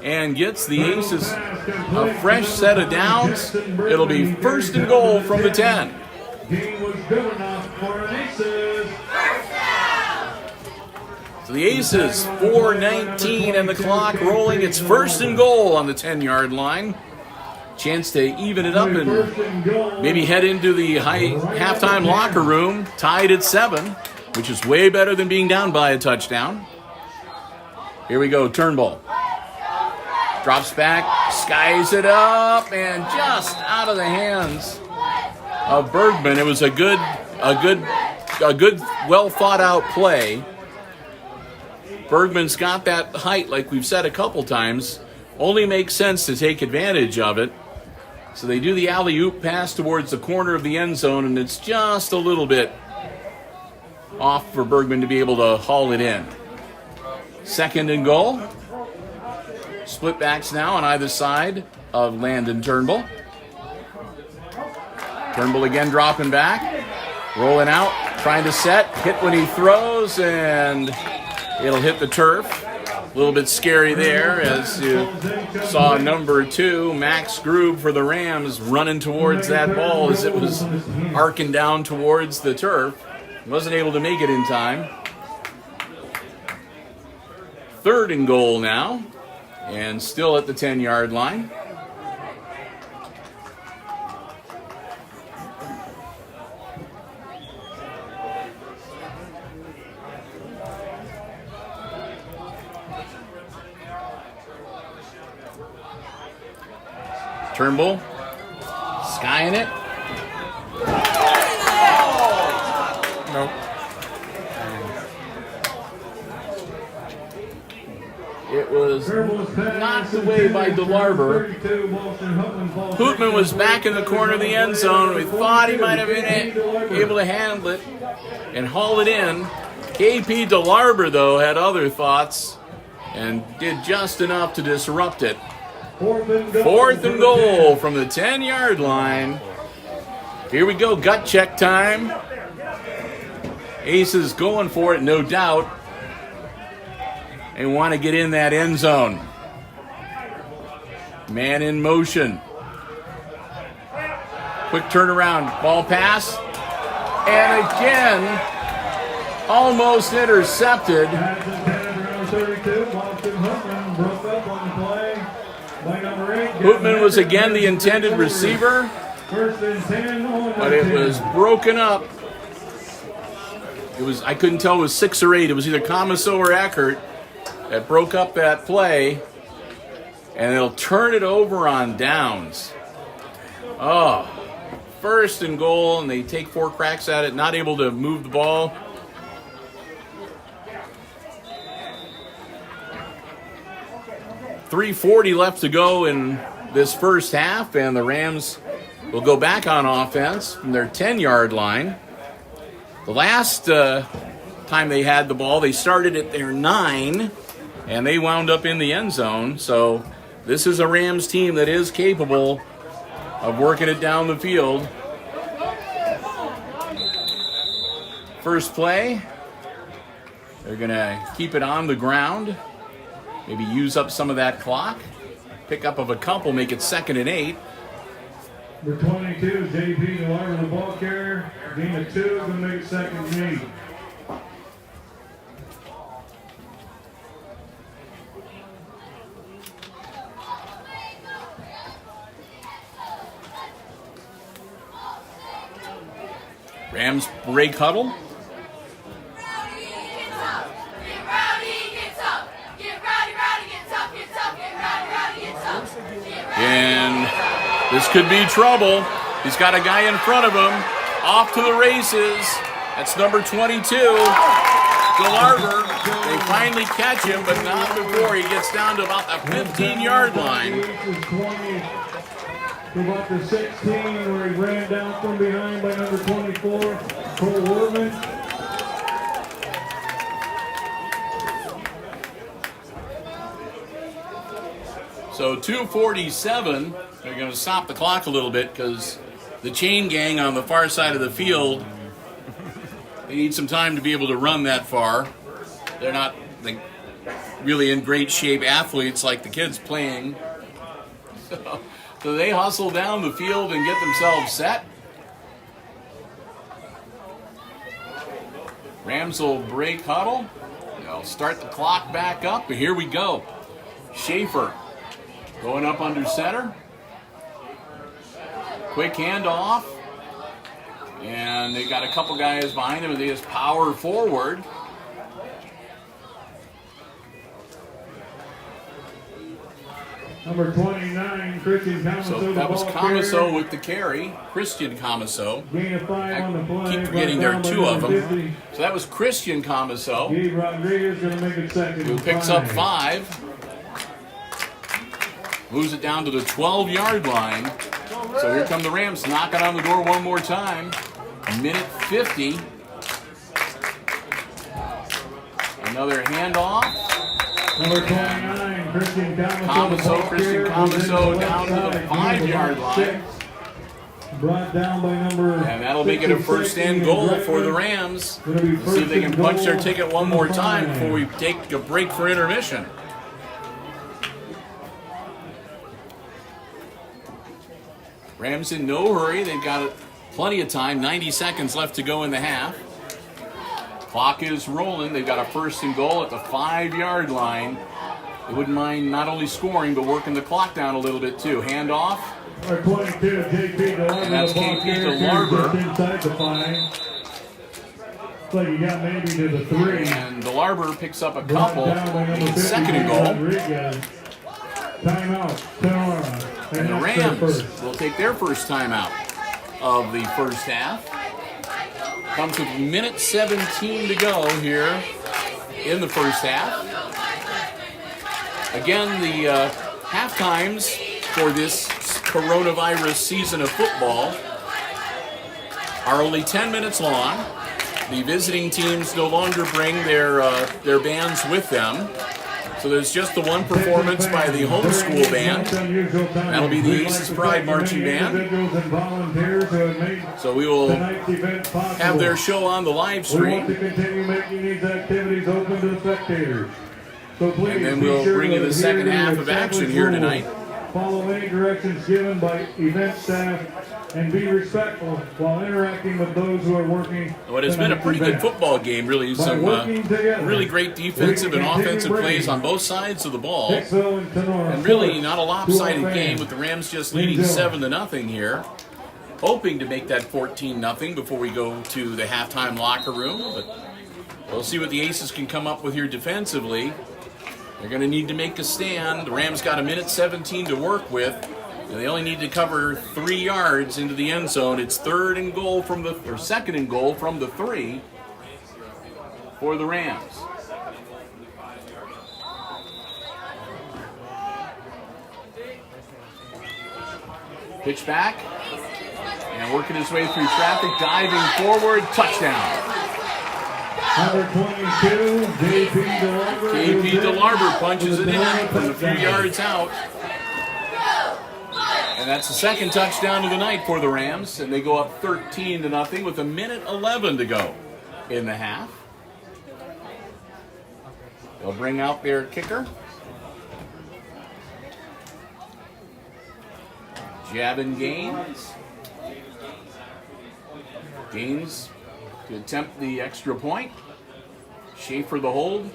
and gets the Aces a fresh set of downs. It'll be 1st and goal from the 10. Game was good enough for an Aces. So the Aces, 4:19 and the clock rolling. It's 1st and goal on the 10-yard line. Chance to even it up and maybe head into the halftime locker room, tied at 7, which is way better than being down by a touchdown. Here we go, Turnbull. Drops back, skies it up, and just out of the hands of Bergman. It was a good, well thought out play. Bergman's got that height, like we've said a couple times. Only makes sense to take advantage of it. So they do the alley-oop pass towards the corner of the end zone, and it's just a little bit off for Bergman to be able to haul it in. 2nd and goal. Split backs now on either side of Landon Turnbull. Turnbull again dropping back, rolling out, trying to set, hit when he throws, and it'll hit the turf. A little bit scary there as you saw number 2, Max Grube for the Rams, running towards that ball as it was arcing down towards the turf. Wasn't able to make it in time. 3rd and goal now, and still at the 10-yard line. Turnbull, skying it. Nope. It was knocked away by DeLarber. Hootman was back in the corner of the end zone. We thought he might have been able to handle it and haul it in. KP DeLarber, though, had other thoughts and did just enough to disrupt it. 4th and goal from the 10-yard line. Here we go, gut check time. Aces going for it, no doubt. They want to get in that end zone. Man in motion. Quick turnaround, ball pass. And again, almost intercepted. Hootman was again the intended receiver, but it was broken up. I couldn't tell it was 6 or 8. It was either Comiso or Eckert that broke up that play, and they'll turn it over on downs. Oh, 1st and goal, and they take 4 cracks at it, not able to move the ball. .340 left to go in this first half, and the Rams will go back on offense from their 10-yard line. The last time they had the ball, they started at their 9, and they wound up in the end zone. So this is a Rams team that is capable of working it down the field. First play, they're going to keep it on the ground. Maybe use up some of that clock. Pick up of a couple, make it 2nd and 8. Number 22, JP DeLarber, the ball carrier. Gain of 2, going to make it 2nd and 8. Rams break huddle. And this could be trouble. He's got a guy in front of him. Off to the races. That's number 22, DeLarver. They finally catch him, but not before he gets down to about the 15-yard line. To about the 16, where he ran down from behind by number 24, Cole Wortman. So 2:47, they're going to stop the clock a little bit because the chain gang on the far side of the field, they need some time to be able to run that far. They're not really in great shape athletes like the kids playing. So they hustle down the field and get themselves set. Rams will break huddle. They'll start the clock back up, and here we go. Schaefer going up under center. Quick handoff. And they got a couple guys behind him, and they just power forward. Number 29, Christian Comiso. So that was Comiso with the carry. Christian Comiso. Gain of 5 on the play. Keep forgetting there are two of them. So that was Christian Comiso, Gabe Rodriguez going to make it second. who picks up 5. Moves it down to the 12-yard line. So here come the Rams knocking on the door one more time. Minute 50. Another handoff. Number 29, Christian Christian Comiso down to the 5-yard line. Brought down by number. And that'll make it a first and goal for the Rams. Let's see if they can punch their ticket one more time before we take a break for intermission. Rams in no hurry. They've got plenty of time. 90 seconds left to go in the half. Clock is rolling. They've got a first and goal at the 5-yard line. They wouldn't mind not only scoring, but working the clock down a little bit too. Handoff. Number 22, JP DeLarver. And that's KP DeLarver. Inside the 5. Looks like he got maybe to the 3. And DeLarver picks up a couple. Second and goal. Timeout, Tinora. And the Rams will take their first timeout of the first half. Comes with minute 17 to go here in the first half. Again, the half times for this coronavirus season of football are only 10 minutes long. The visiting teams no longer bring their bands with them. So there's just the one performance by the homeschool band. That'll be the Aces Pride Marching Band. So we will have their show on the live stream. We want to continue making these activities open to the spectators. So please, and then we'll bring you the second half of action here tonight. Follow any directions given by event staff and be respectful while interacting with those who are working. Well, it's been a pretty good football game, really. Some really great defensive and offensive plays on both sides of the ball. And really not a lopsided game with the Rams just leading 7-0 here. Hoping to make that 14-0 before we go to the halftime locker room. But we'll see what the Aces can come up with here defensively. They're going to need to make a stand. The Rams got a minute 17 to work with. And they only need to cover 3 yards into the end zone. It's second and goal from the 3 for the Rams. Pitch back. And working his way through traffic, diving forward, touchdown. Number 22, JP DeLarver. KP DeLarver punches it in from a few yards out. And that's the second touchdown of the night for the Rams. And they go up 13-0 with a minute 11 to go in the half. They'll bring out their kicker. Javin Gaines. Gaines to attempt the extra point. Schaefer the hold.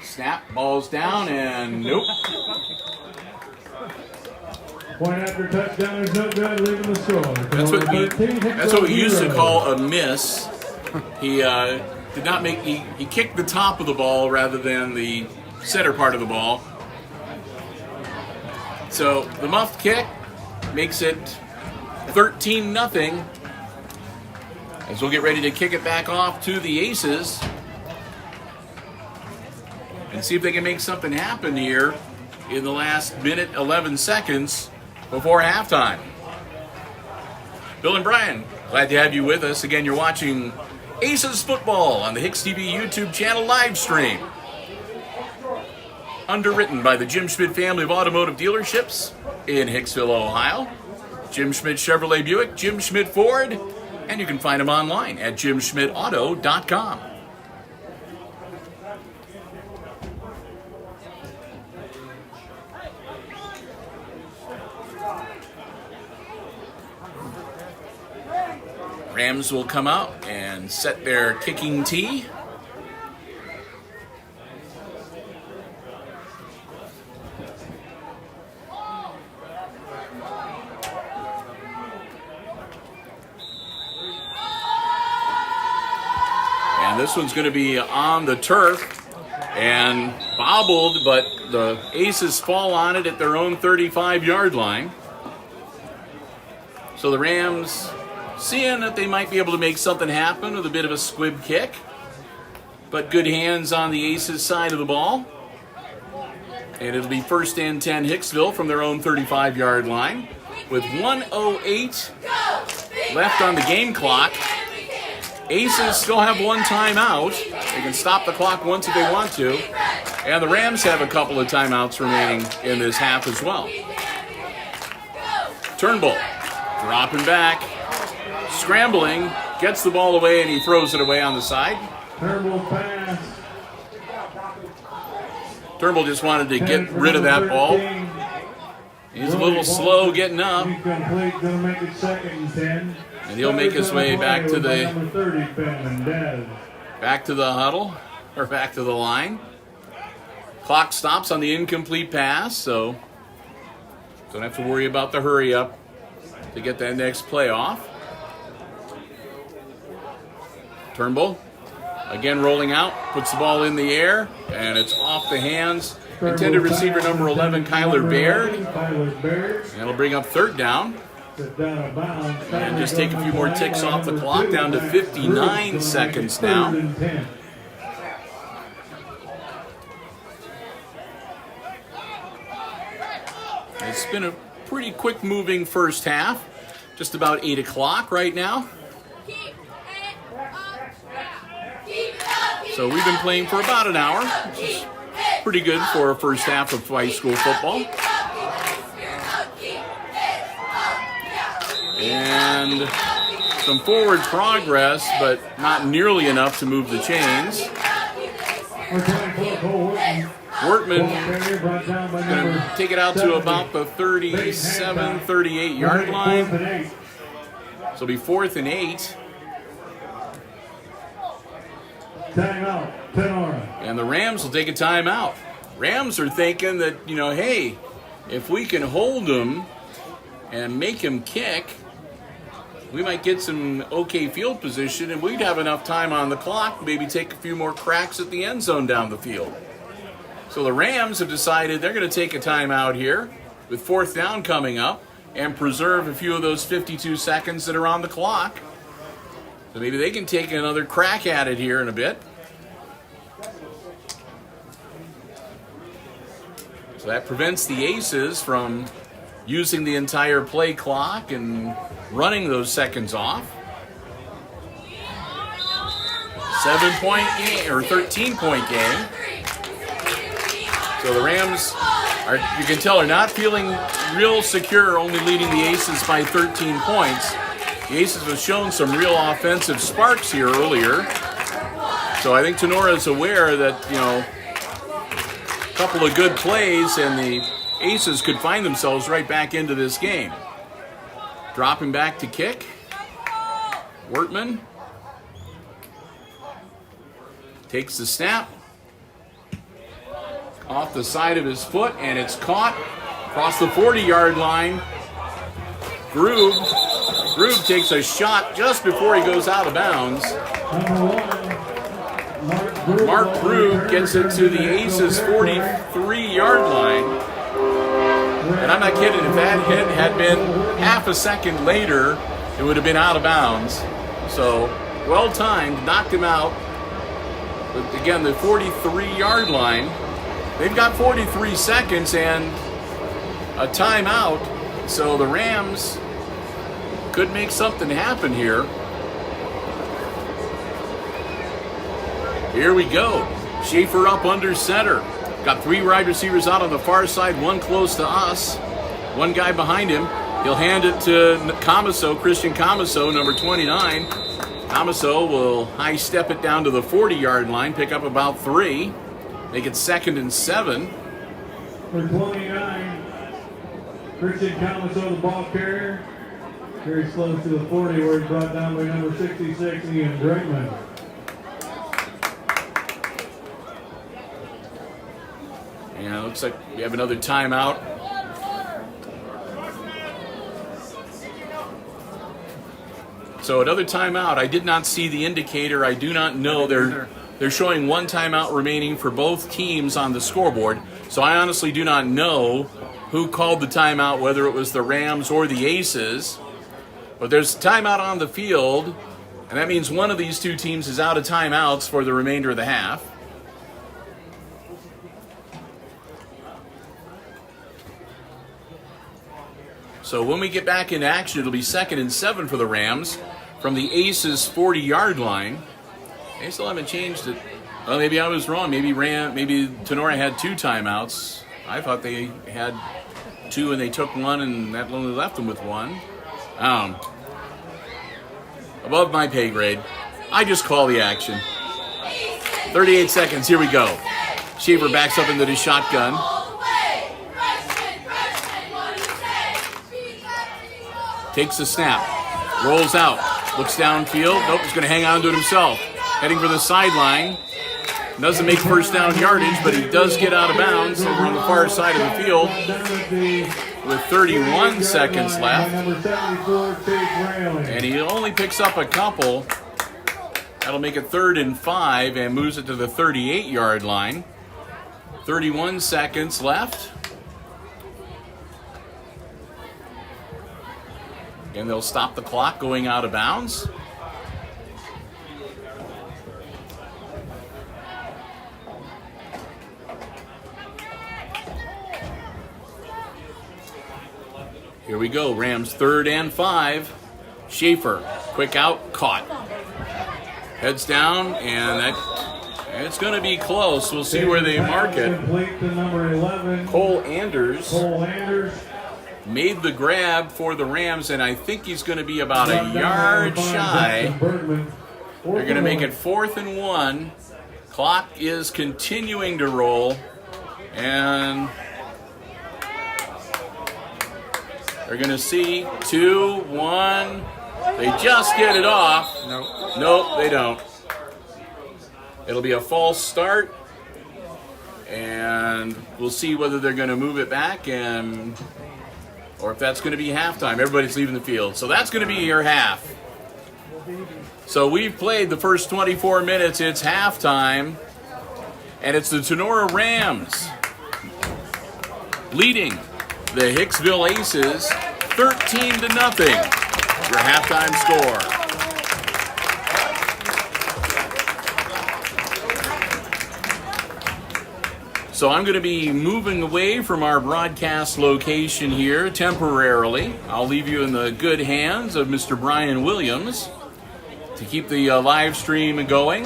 Snap, ball's down, and nope. Point after touchdown is no good, leaving the score. That's what we used to call a miss. He did not make. He kicked the top of the ball rather than the center part of the ball. So the muffed kick makes it 13-0. As we'll get ready to kick it back off to the Aces and see if they can make something happen here in the last minute, 11 seconds before halftime. Bill and Brian, glad to have you with us. Again, you're watching Aces Football on the HIX-TV YouTube channel Livestream. Underwritten by the Jim Schmidt family of automotive dealerships in Hicksville, Ohio. Jim Schmidt Chevrolet Buick, Jim Schmidt Ford, and you can find them online at jimschmidtauto.com. Rams will come out and set their kicking tee. And this one's going to be on the turf and bobbled, but the Aces fall on it at their own 35-yard line. So the Rams, seeing that they might be able to make something happen with a bit of a squib kick, but good hands on the Aces side of the ball. And it'll be 1st and 10 Hicksville from their own 35-yard line with 1:08 left on the game clock. Aces still have one timeout. They can stop the clock once if they want to. And the Rams have a couple of timeouts remaining in this half as well. Turnbull dropping back, scrambling, gets the ball away, and he throws it away on the side. Turnbull pass. Turnbull just wanted to get rid of that ball. He's a little slow getting up. Incomplete, gonna make it 2nd and 10. And he'll make his way back to the huddle, or back to the line. Clock stops on the incomplete pass, so don't have to worry about the hurry up to get that next play off. Turnbull, again rolling out, puts the ball in the air, and it's off the hands. Intended receiver number 11, Kyler Baird. And it'll bring up 3rd down. And just take a few more ticks off the clock, down to 59 seconds now. It's been a pretty quick moving first half. Just about 8 o'clock right now. So we've been playing for about an hour, which is pretty good for a first half of high school football. And some forward progress, but not nearly enough to move the chains. Wortman going to take it out to about the 37, 38-yard line. So it'll be 4th and 8. Timeout, Tinora. And the Rams will take a timeout. Rams are thinking that, hey, if we can hold them and make him kick, we might get some okay field position, and we'd have enough time on the clock, maybe take a few more cracks at the end zone down the field. So the Rams have decided they're going to take a timeout here with 4th down coming up and preserve a few of those 52 seconds that are on the clock. So maybe they can take another crack at it here in a bit. So that prevents the Aces from using the entire play clock and running those seconds off. 7-point game, or 13-point game. So the Rams are, you can tell, are not feeling real secure, only leading the Aces by 13 points. The Aces have shown some real offensive sparks here earlier. So I think Tinora is aware that, a couple of good plays and the Aces could find themselves right back into this game. Dropping back to kick. Wortman takes the snap off the side of his foot, and it's caught Across the 40-yard line. Groove takes a shot just before he goes out of bounds. Mark Groove gets it to the Aces 43-yard line. And I'm not kidding, if that hit had been half a second later, it would have been out of bounds. So, well timed, knocked him out. But again, the 43-yard line, they've got 43 seconds and a timeout. So the Rams could make something happen here. Here we go. Schaefer up under center. Got 3 wide receivers out on the far side, 1 close to us. 1 guy behind him. He'll hand it to Camaso, Christian Camaso, number 29. Camaso will high step it down to the 40-yard line, pick up about 3. Make it 2nd and 7. For 29, Christian Camaso, the ball carrier. Very close to the 40, where he's brought down by number 66, Ian Drayman. And it looks like we have another timeout. So another timeout. I did not see the indicator. I do not know. They're showing 1 timeout remaining for both teams on the scoreboard. So I honestly do not know who called the timeout, whether it was the Rams or the Aces. But there's a timeout on the field, and that means one of these 2 teams is out of timeouts for the remainder of the half. So when we get back in action, it'll be 2nd and 7 for the Rams from the Aces 40-yard line. They still haven't changed it. Well, maybe I was wrong. Maybe Tinora had 2 timeouts. I thought they had 2 and they took 1 and that only left them with 1. Above my pay grade. I just call the action. 38 seconds. Here we go. Schaefer backs up into the shotgun. Takes the snap, rolls out, looks downfield. Nope, he's going to hang on to it himself. Heading for the sideline. Doesn't make first down yardage, but he does get out of bounds over on the far side of the field with 31 seconds left. And he only picks up a couple. That'll make it 3rd and 5 and moves it to the 38-yard line. 31 seconds left. And they'll stop the clock going out of bounds. Here we go. Rams 3rd and 5. Schaefer, quick out, caught. Heads down, and it's going to be close. We'll see where they mark it. Complete to number 11. Cole Anders made the grab for the Rams, and I think he's going to be about a yard shy. They're going to make it 4th and 1. Clock is continuing to roll, and they're going to see 2, 1. They just get it off. Nope, they don't. It'll be a false start, and we'll see whether they're going to move it back or if that's going to be halftime. Everybody's leaving the field. So that's going to be your half. So we've played the first 24 minutes. It's halftime. And it's the Tinora Rams leading the Hicksville Aces 13-0. Your halftime score. So I'm going to be moving away from our broadcast location here temporarily. I'll leave you in the good hands of Mr. Brian Williams to keep the live stream going.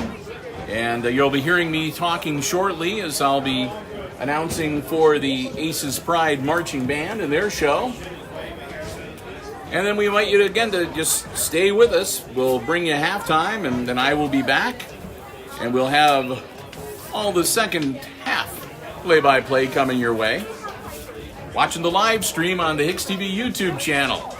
And you'll be hearing me talking shortly as I'll be announcing for the Aces Pride Marching Band and their show. And then we invite you again to just stay with us. We'll bring you halftime, and then I will be back. And we'll have all the second half play-by-play coming your way. Watching the live stream on the HIX-TV YouTube channel.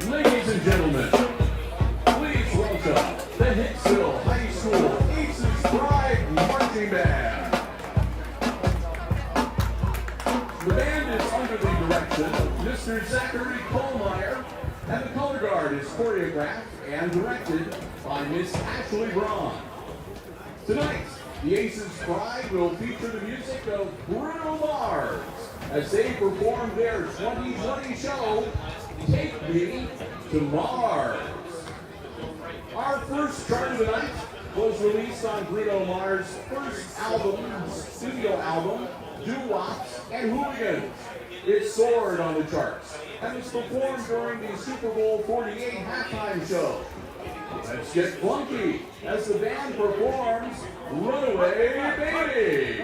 Ladies and gentlemen, please welcome the Hicksville High School Aces Pride Marching Band. The band is under the direction of Mr. Zachary Kohlmeyer, and the color guard is choreographed and directed by Miss Ashley Braun. Tonight, the Aces Pride will feature the music of Bruno Mars as they perform their 2020 show, Take Me to Mars. Our first chart of the night was released on Bruno Mars' first album, studio album, Doo-Wops and Hooligans. It soared on the charts and was performed during the Super Bowl 48 halftime show. Let's get funky as the band performs Runaway Baby.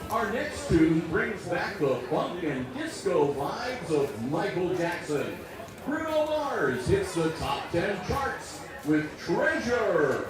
Our next tune brings back the funk and disco vibes of Michael Jackson. Bruno Mars hits the top 10 charts with Treasure.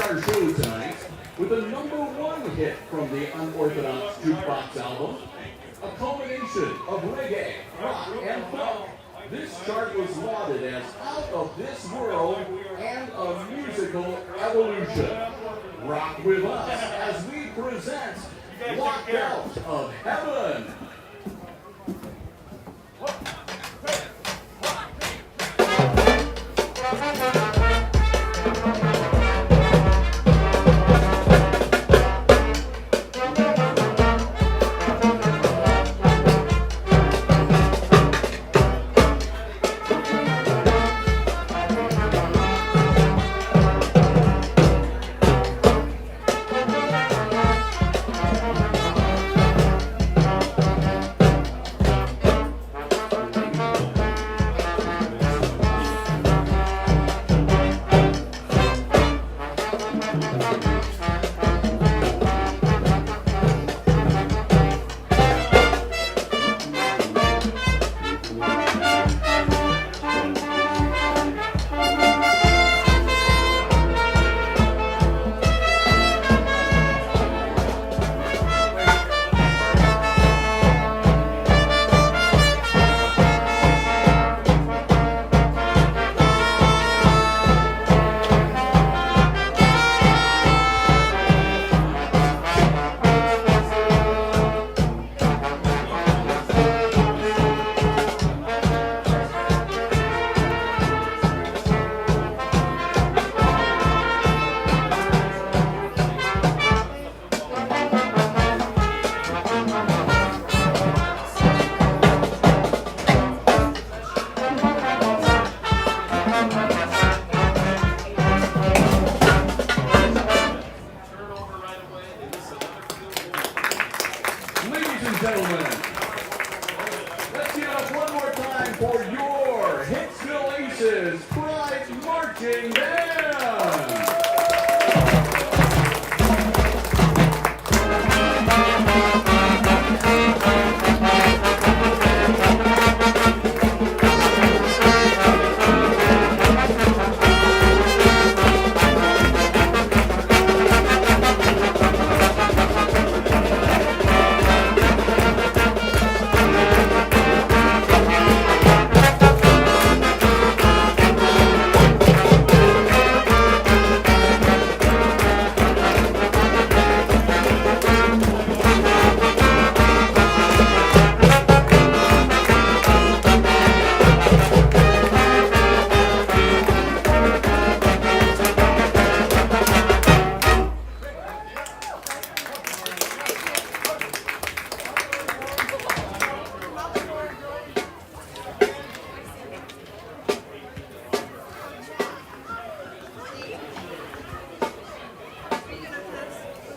our show tonight with a #1 hit from the Unorthodox Jukebox album, a culmination of reggae, rock, and funk. This chart was lauded as out of this world and a musical evolution. Rock with us as we present Locked Out of Heaven. For your Hicksville Aces Pride Marching Band.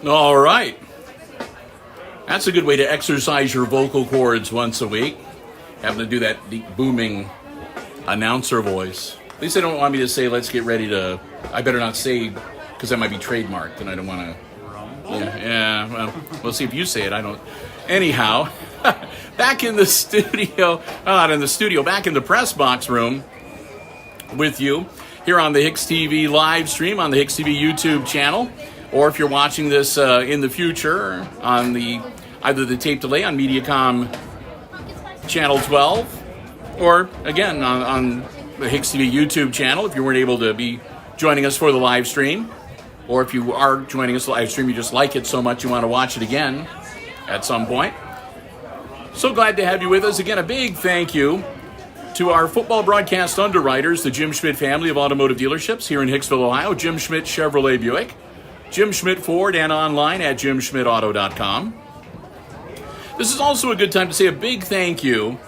All right. That's a good way to exercise your vocal cords once a week. Having to do that deep booming announcer voice. At least they don't want me to say, let's get ready to... I better not say, because that might be trademarked, and I don't want to... Yeah, well, we'll see if you say it. I don't... Anyhow, back in the studio, not in the studio, back in the press box room with you here on the HIX-TV live stream on the HIX-TV YouTube channel. Or if you're watching this in the future on either the tape delay on Mediacom Channel 12, or again on the HIX-TV YouTube channel if you weren't able to be joining us for the live stream, or if you are joining us live stream, you just like it so much you want to watch it again at some point. So glad to have you with us. Again, a big thank you to our football broadcast underwriters, the Jim Schmidt family of automotive dealerships here in Hicksville, Ohio, Jim Schmidt Chevrolet Buick, Jim Schmidt Ford, and online at jimschmidtauto.com. This is also a good time to say a big thank you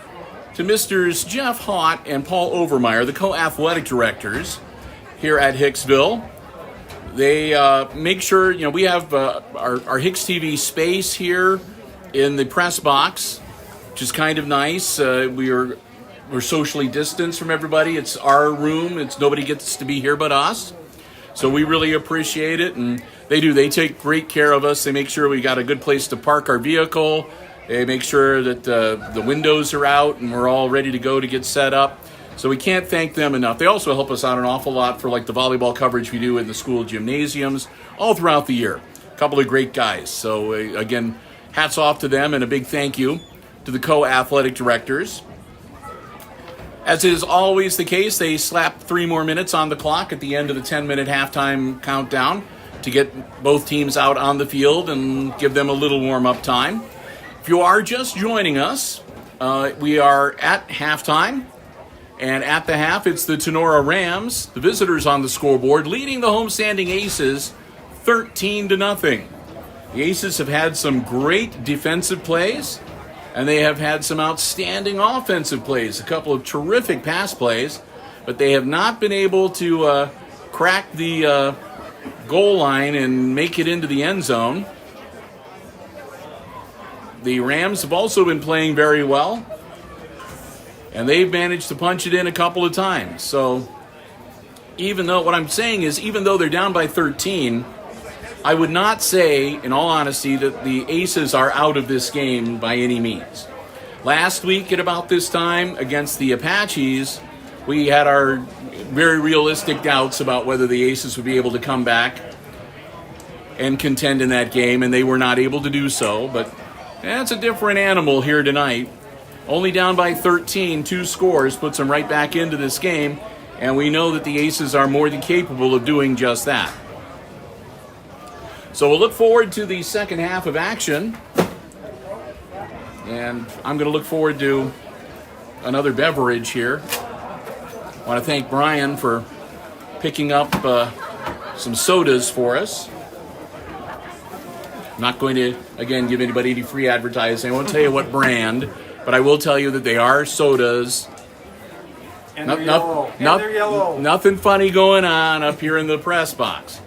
to Misters Jeff Hott and Paul Overmeyer, the co-athletic directors here at Hicksville. They make sure, we have our HIX-TV space here in the press box, which is kind of nice. We're socially distanced from everybody. It's our room. Nobody gets to be here but us. So we really appreciate it, and they take great care of us. They make sure we got a good place to park our vehicle. They make sure that the windows are out and we're all ready to go to get set up. So we can't thank them enough. They also help us out an awful lot for like the volleyball coverage we do in the school gymnasiums all throughout the year. A couple of great guys. So again, hats off to them and a big thank you to the co-athletic directors. As is always the case, they slap 3 more minutes on the clock at the end of the 10-minute halftime countdown to get both teams out on the field and give them a little warm-up time. If you are just joining us, we are at halftime. And at the half, it's the Tinora Rams, the visitors on the scoreboard, leading the homestanding Aces 13-0. The Aces have had some great defensive plays, and they have had some outstanding offensive plays, a couple of terrific pass plays, but they have not been able to crack the goal line and make it into the end zone. The Rams have also been playing very well, and they've managed to punch it in a couple of times. So even though they're down by 13, I would not say, in all honesty, that the Aces are out of this game by any means. Last week at about this time against the Apaches, we had our very realistic doubts about whether the Aces would be able to come back and contend in that game, and they were not able to do so. But that's a different animal here tonight. Only down by 13, 2 scores puts them right back into this game, and we know that the Aces are more than capable of doing just that. So we'll look forward to the second half of action, and I'm going to look forward to another beverage here. I want to thank Brian for picking up some sodas for us. I'm not going to, again, give anybody any free advertising. I won't tell you what brand, but I will tell you that they are sodas. And they're yellow. They're yellow. Nothing funny going on up here in the press box.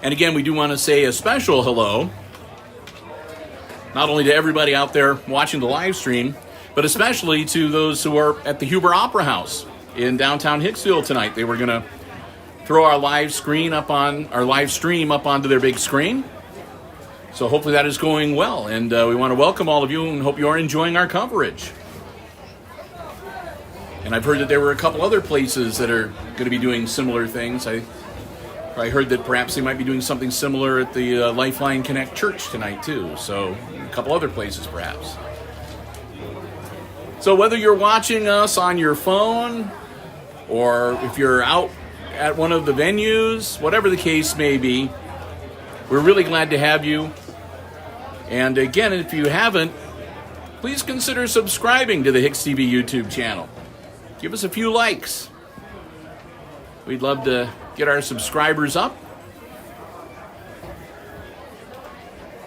And again, we do want to say a special hello, not only to everybody out there watching the live stream, but especially to those who are at the Huber Opera House in downtown Hicksville tonight. They were going to throw our live stream up onto their big screen. So hopefully that is going well, and we want to welcome all of you and hope you are enjoying our coverage. And I've heard that there were a couple other places that are going to be doing similar things. I heard that perhaps they might be doing something similar at the Lifeline Connect Church tonight too. So a couple other places perhaps. So whether you're watching us on your phone or if you're out at one of the venues, whatever the case may be, we're really glad to have you. And again, if you haven't, please consider subscribing to the HIX-TV YouTube channel. Give us a few likes. We'd love to get our subscribers up.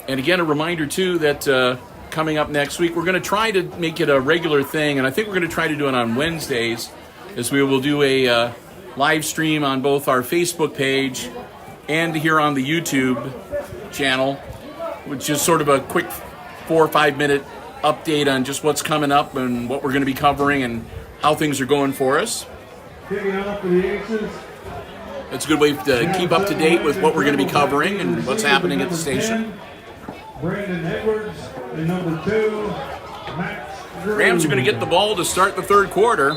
And again, a reminder too that coming up next week, we're going to try to make it a regular thing, and I think we're going to try to do it on Wednesdays, as we will do a live stream on both our Facebook page and here on the YouTube channel, which is sort of a quick 4 or 5 minute update on just what's coming up and what we're going to be covering and how things are going for us. Kicking off for the Aces. It's a good way to keep up to date with what we're going to be covering and what's happening at the station. Brandon Edwards, and number 2, Max Drew. Rams are going to get the ball to start the third quarter.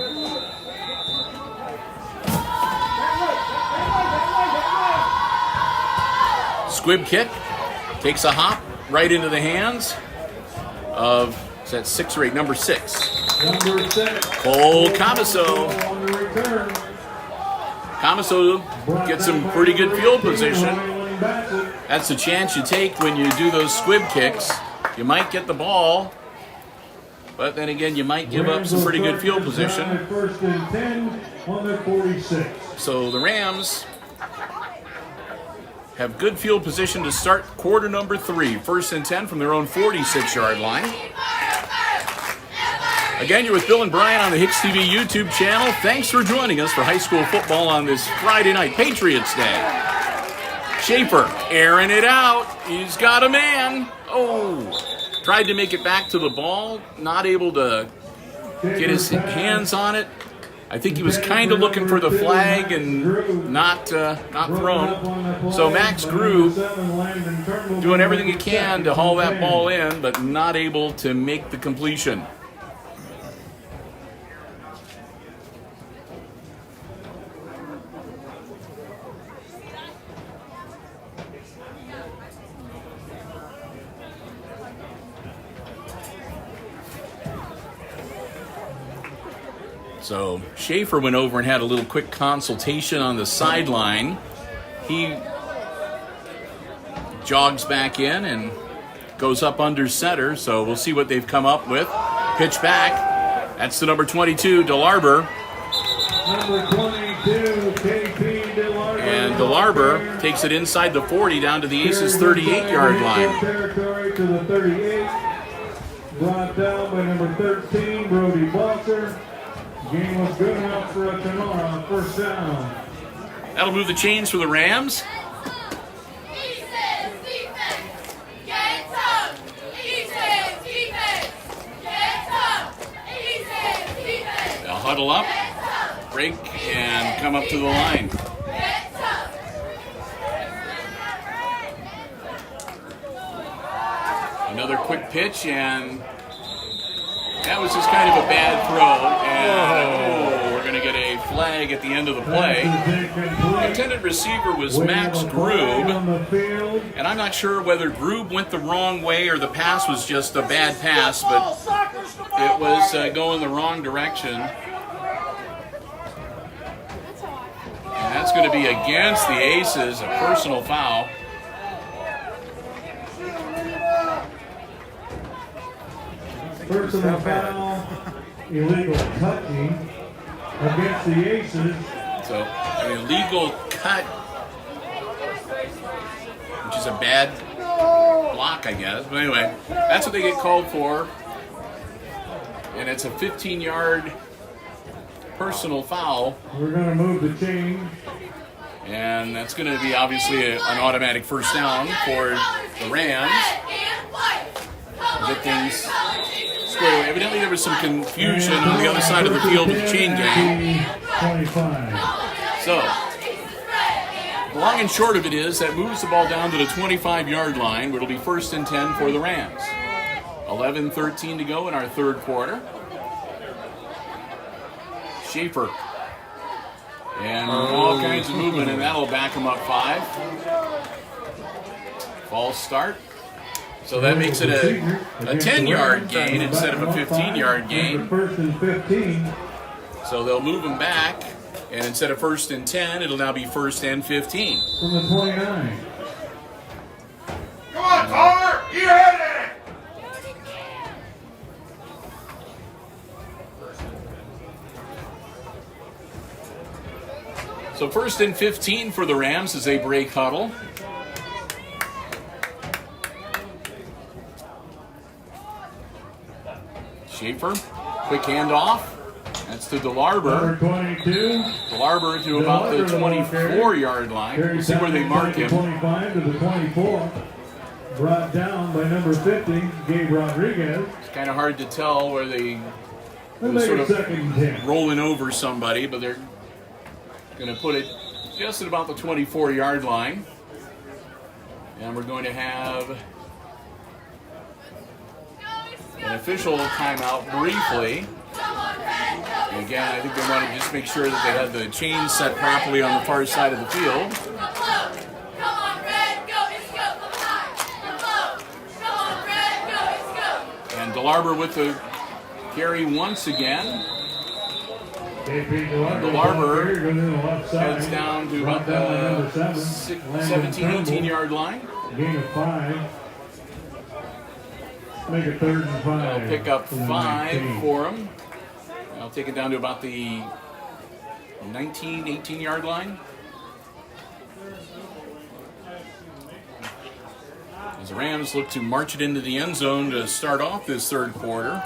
Squib kick takes a hop right into the hands of, is that 6 or 8? Number 6. Number 6. Cole Camaso. On the return. Camaso gets some pretty good field position. That's the chance you take when you do those squib kicks. You might get the ball, but then again, you might give up some pretty good field position. First and 10 on their 46. So the Rams have good field position to start quarter number 3. First and 10 from their own 46-yard line. Again, you're with Bill and Brian on the HIX-TV YouTube channel. Thanks for joining us for high school football on this Friday night, Patriots Day. Schaefer airing it out. He's got a man. Oh, tried to make it back to the ball. Not able to get his hands on it. I think he was kind of looking for the flag and not thrown. So Max Grew doing everything he can to haul that ball in, but not able to make the completion. So Schaefer went over and had a little quick consultation on the sideline. He jogs back in and goes up under center. So we'll see what they've come up with. Pitch back. That's the number 22, DeLarber. Number 22, KP DeLarber. And DeLarber takes it inside the 40 down to the Aces' 38-yard line. Territory to the 38. Brought down by number 13, Brody Balser. Game was good enough for a Tinora on first down. That'll move the chains for the Rams. They'll huddle up, break, and come up to the line. Another quick pitch, and that was just kind of a bad throw, and we're going to get a flag at the end of the play. The intended receiver was Max Groob, and I'm not sure whether Groob went the wrong way or the pass was just a bad pass, but it was going the wrong direction. And that's going to be against the Aces, a personal foul. Personal foul, illegal touching against the Aces. So, an illegal cut, which is a bad block, I guess. But anyway, that's what they get called for. And it's a 15-yard personal foul. We're going to move the chain. And that's going to be obviously an automatic first down for the Rams. Get things squared away. Evidently there was some confusion on the other side of the field with the chain gang. 25. So, the long and short of it is that moves the ball down to the 25-yard line, where it'll be first and 10 for the Rams. 11:13 to go in our third quarter. Schaefer. And all kinds of movement, and that'll back him up 5. False start. So that makes it a 10-yard gain instead of a 15-yard gain. First and 15. So they'll move him back, and instead of first and 10, it'll now be first and 15. From the 29. Come on, Palmer! You had it! So first and 15 for the Rams as they break huddle. Schaefer, quick handoff. That's to DeLarber. Number 22. DeLarber to about the 24-yard line. We'll see where they mark him. 25 to the 24. Brought down by number 50, Gabe Rodriguez. It's kind of hard to tell where they They'll were make sort it of second and 10. rolling over somebody, but they're going to put it just at about the 24-yard line. And we're going to have an official timeout briefly. And again, I think they want to just make sure that they have the chains set properly on the far side of the field. And DeLarber with the carry once again. DeLarber heads down to about the 17, 18-yard line. Gain of 5. Make it third and 5. I'll pick up 5 for him. I'll take it down to about the 19, 18-yard line. As the Rams look to march it into the end zone to start off this third quarter.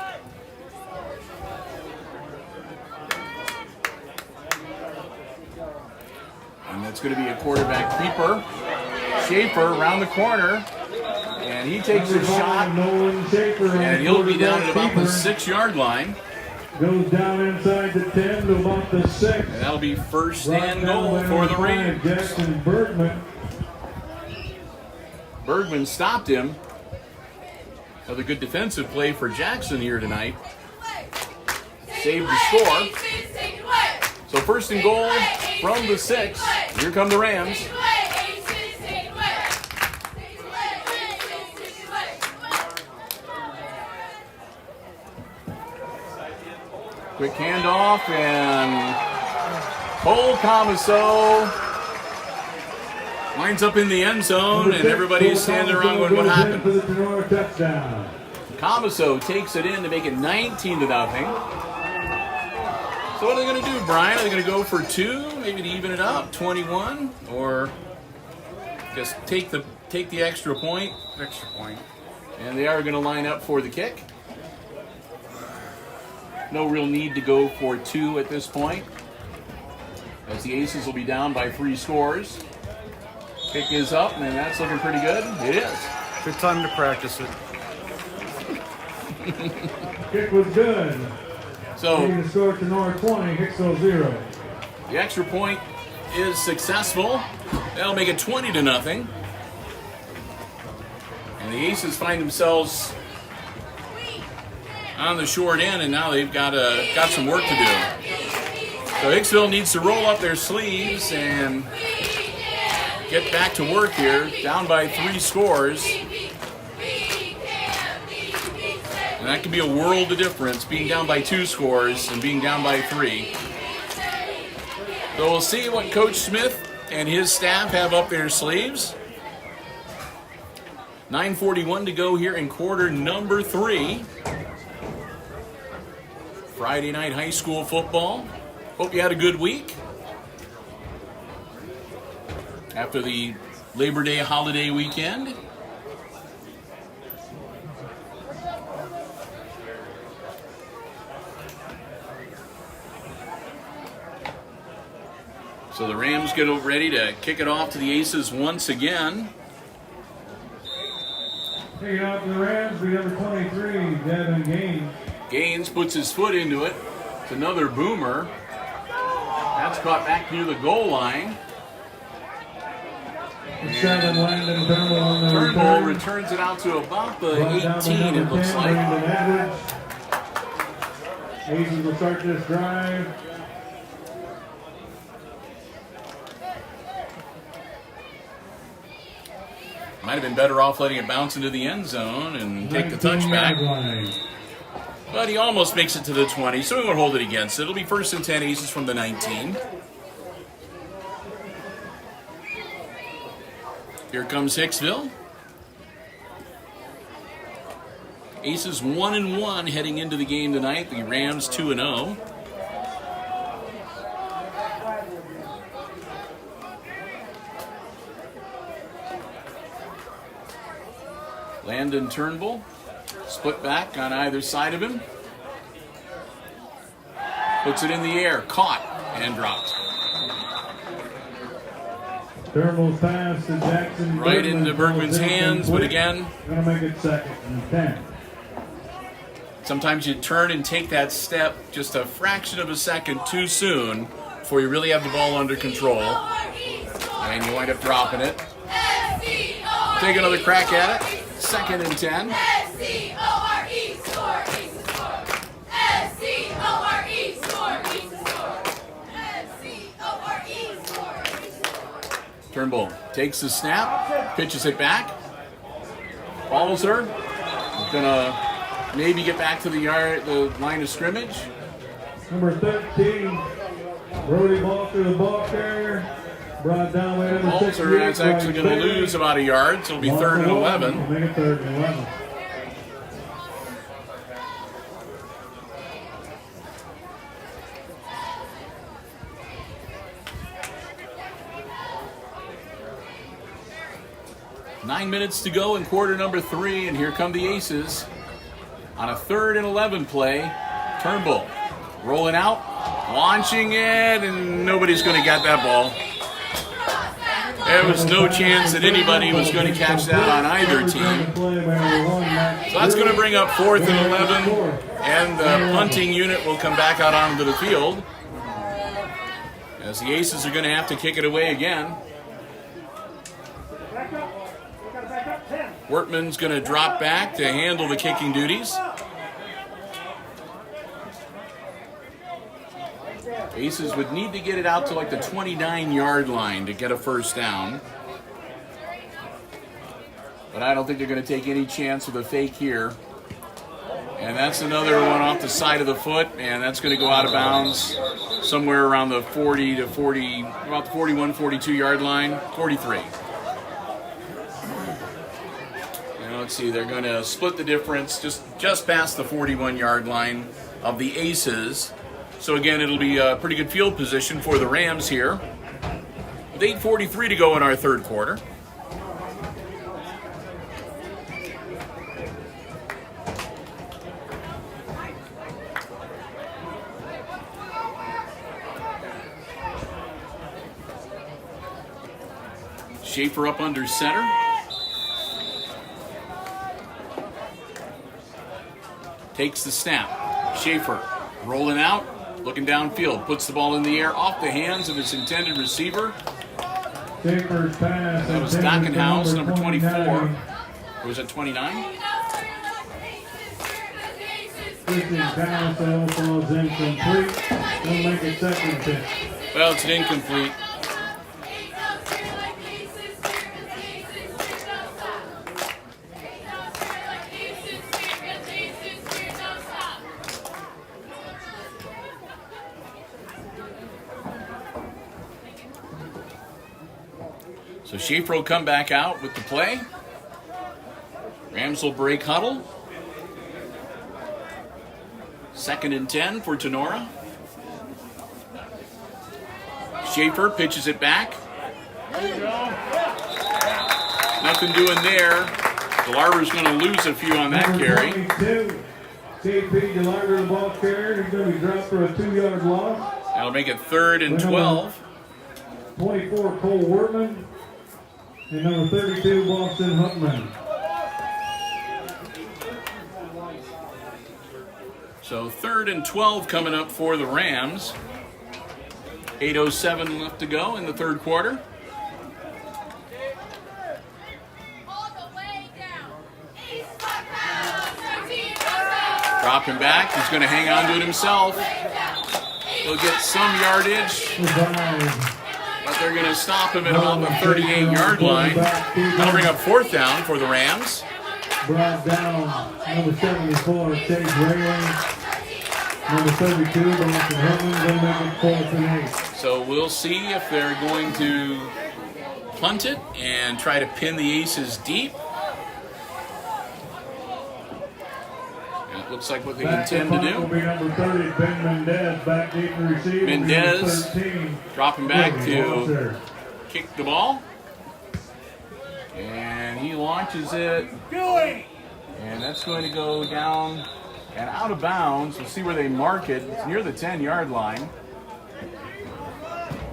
And that's going to be a quarterback keeper. Schaefer around the corner. And he takes a shot. And he'll be down at about the 6-yard line. Goes down inside the 10 to about the 6. And that'll be first Brought and down goal by for the number 5, Rams. Jackson Bergman. Bergman stopped him. Another good defensive play for Jackson here tonight. Saved the score. So first and goal from the 6. Here come the Rams. Quick handoff and Cole Comiso winds up in the end zone, and everybody's standing around going, what happened? For the Tinora touchdown. Comiso takes it in to make it 19-0. So what are they going to do, Brian? Are they going to go for 2, maybe to even it up, 21, or just take the extra point? Extra point. And they are going to line up for the kick. No real need to go for 2 at this point, as the Aces will be down by 3 scores. Kick is up, and that's looking pretty good. It is. Good time to practice it. Kick was good. So Leading the score to Tinora 20, Hicksville 0. the extra point is successful. That'll make it 20-0. And the Aces find themselves on the short end, and now they've got some work to do. So Hicksville needs to roll up their sleeves and get back to work here, down by 3 scores. And that can be a world of difference, being down by 2 scores and being down by 3. So we'll see what Coach Smith and his staff have up their sleeves. 9:41 to go here in quarter number 3. Friday night high school football. Hope you had a good week. After the Labor Day holiday weekend. So the Rams get ready to kick it off to the Aces once again. Taking out the Rams, we number 23, Devin Gaines. Gaines puts his foot into it. It's another boomer. That's caught back near the goal line. 7, Landon Turnbull on the Turnbull return. returns it out to about the Brought down by 18, it number looks 10, like. Brandon Edwards. Aces will start this drive. Might have been better off letting it bounce into the end zone and take the touchback. 19-yard line. But he almost makes it to the 20, so we won't hold it against it. It'll be first and 10, Aces from the 19. Here comes Hicksville. Aces 1-1 heading into the game tonight. The Rams 2-0. Landon Turnbull, split back on either side of him. Puts it in the air, caught and dropped. Turnbull's pass to Jackson. Right into Bergman's hands, but again, Gonna make it 2nd and 10. sometimes you turn and take that step just a fraction of a second too soon before you really have the ball under control. And you wind up dropping it. Take another crack at it. 2nd and 10. Turnbull takes the snap, pitches it back, follows her. Gonna maybe get back to the line of scrimmage. Number 13, Brody Balter, the ball carrier. Brought down by number 6. Balter is actually going to lose about a yard, so it'll be 3rd and 11. Make it 3rd and 11. Nine minutes to go in quarter number 3, and here come the Aces on a 3rd and 11 play. Turnbull rolling out, launching it, and nobody's going to get that ball. There was no chance that anybody was going to catch that on either team. So that's going to bring up 4th and 11, and the punting unit will come back out onto the field as the Aces are going to have to kick it away again. Wortman's going to drop back to handle the kicking duties. Aces would need to get it out to like the 29-yard line to get a first down. But I don't think they're going to take any chance with a fake here. And that's another one off the side of the foot, and that's going to go out of bounds somewhere around the 40 to 40, about the 41, 42-yard line, 43. And let's see, they're going to split the difference just past the 41-yard line of the Aces. So again, it'll be a pretty good field position for the Rams here. With 8:43 to go in our third quarter. Schaefer up under center. Takes the snap. Schaefer rolling out. Looking downfield, puts the ball in the air off the hands of its intended receiver. Schaefer's pass. That was Dockenhouse, number 24. Or was it 29? Switching pass, that falls incomplete. They'll make it 2nd and 10. Well, it's an incomplete. So Schaefer will come back out with the play. Rams will break huddle. 2nd and 10 for Tinora. Schaefer pitches it back. Nothing doing there. DeLarver's going to lose a few on that carry. 22, JP DeLarver, the ball carrier. He's going to be dropped for a 2-yard loss. That'll make it 3rd and 12. 24, Cole Wortman. And number 32, Boston Huckman. So 3rd and 12 coming up for the Rams. 8:07 left to go in the third quarter. Dropping back. He's going to hang on to it himself. He'll get some yardage. But they're going to stop him at about the 38-yard line. That'll bring up 4th down for the Rams. Brought down number 74, Chase Rayland. Number 32, Boston Huckman. Going to make it 4th and 8. So we'll see if they're going to punt it and try to pin the Aces deep. And it looks like what they intend to Will be do. number 30, Ben Mendez, back deep to receive. Mendez 13, dropping back to Walter. kick the ball. And he launches it. And that's going to go down and out of bounds. We'll see where they mark it. It's near the 10-yard line.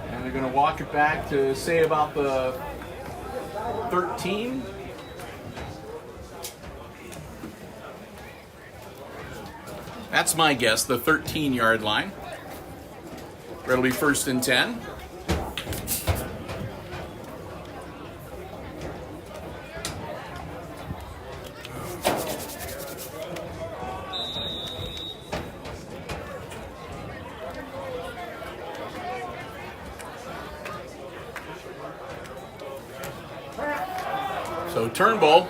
And they're going to walk it back to, say, about the 13. That's my guess, the 13-yard line. It'll be 1st and 10. So Turnbull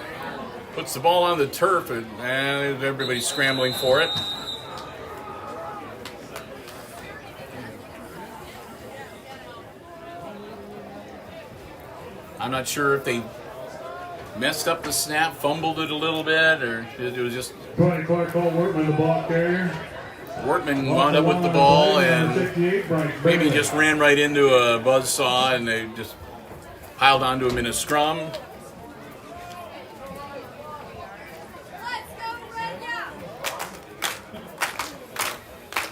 puts the ball on the turf, and everybody's scrambling for it. I'm not sure if they messed up the snap, fumbled it a little bit, or it was just 24, Cole Wortman, the ball carrier. Wortman wound up with the ball and maybe just ran right into a buzzsaw, and they just piled onto him in a scrum.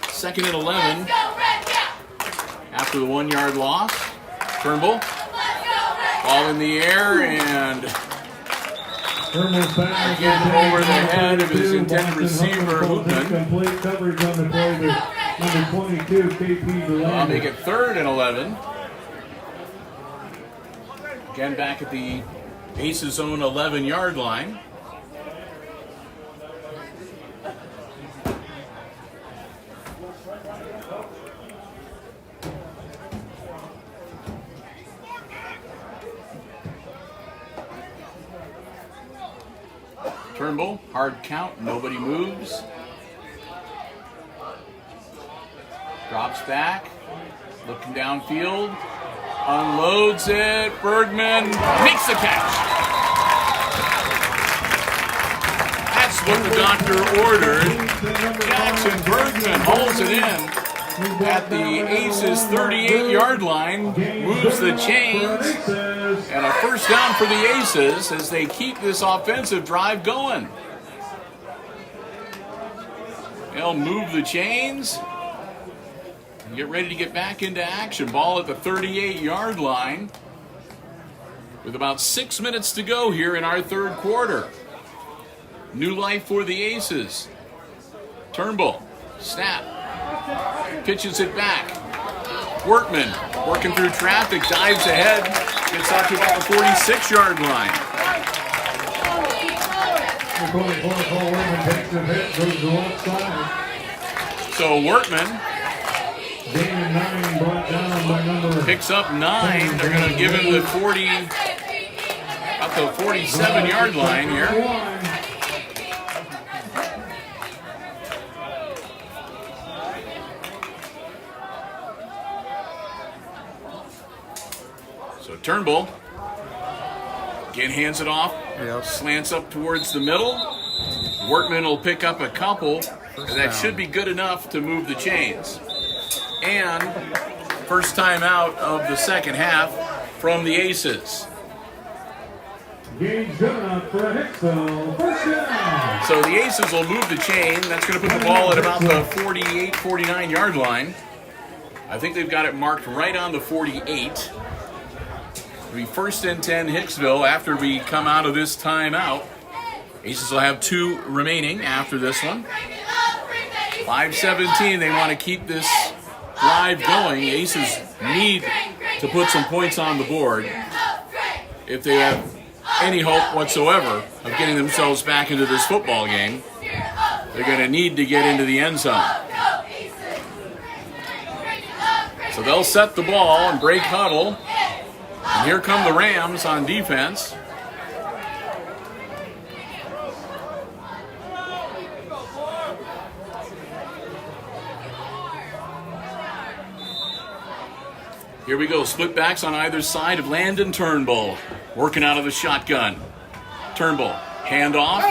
Second and 11 after the 1-yard loss. Turnbull Ball in the air and Turnbull's pass again over the head of his intended Boston receiver, Hummel calls Hoopman. incomplete coverage on the play to number 22, KP I'll Delaney. make it 3rd and 11. Again, back at the Aces' own 11-yard line. Turnbull, hard count, nobody moves. Drops back, looking downfield, unloads it, Bergman makes the catch. That's what the doctor ordered. Jackson Bergman hauls it in at the Aces 38-yard line, moves the chains, and a first down for the Aces as they keep this offensive drive going. They'll move the chains and get ready to get back into action. Ball at the 38-yard line with about 6 minutes to go here in our 3rd quarter. New life for the Aces. Turnbull, snap, pitches it back. Workman working through traffic, dives ahead, gets out to about the 46-yard line. So Workman picks up 9. They're going to give him the 40, up the 47-yard line here. So Turnbull again hands it off, slants up towards the middle. Workman will pick up a couple, and that should be good enough to move the chains. And first time out of the second half from the Aces. Game's good enough for a Hicksville first down. So the Aces will move the chain. That's going to put the ball at about the 48, 49-yard line. I think they've got it marked right on the 48. It'll be 1st and 10 Hicksville after we come out of this timeout. Aces will have 2 remaining after this one. 5:17, they want to keep this drive going. Aces need to put some points on the board if they have any hope whatsoever of getting themselves back into this football game. They're going to need to get into the end zone. So they'll set the ball and break huddle. And here come the Rams on defense. Here we go, split backs on either side of Landon Turnbull, working out of the shotgun. Turnbull, hand off,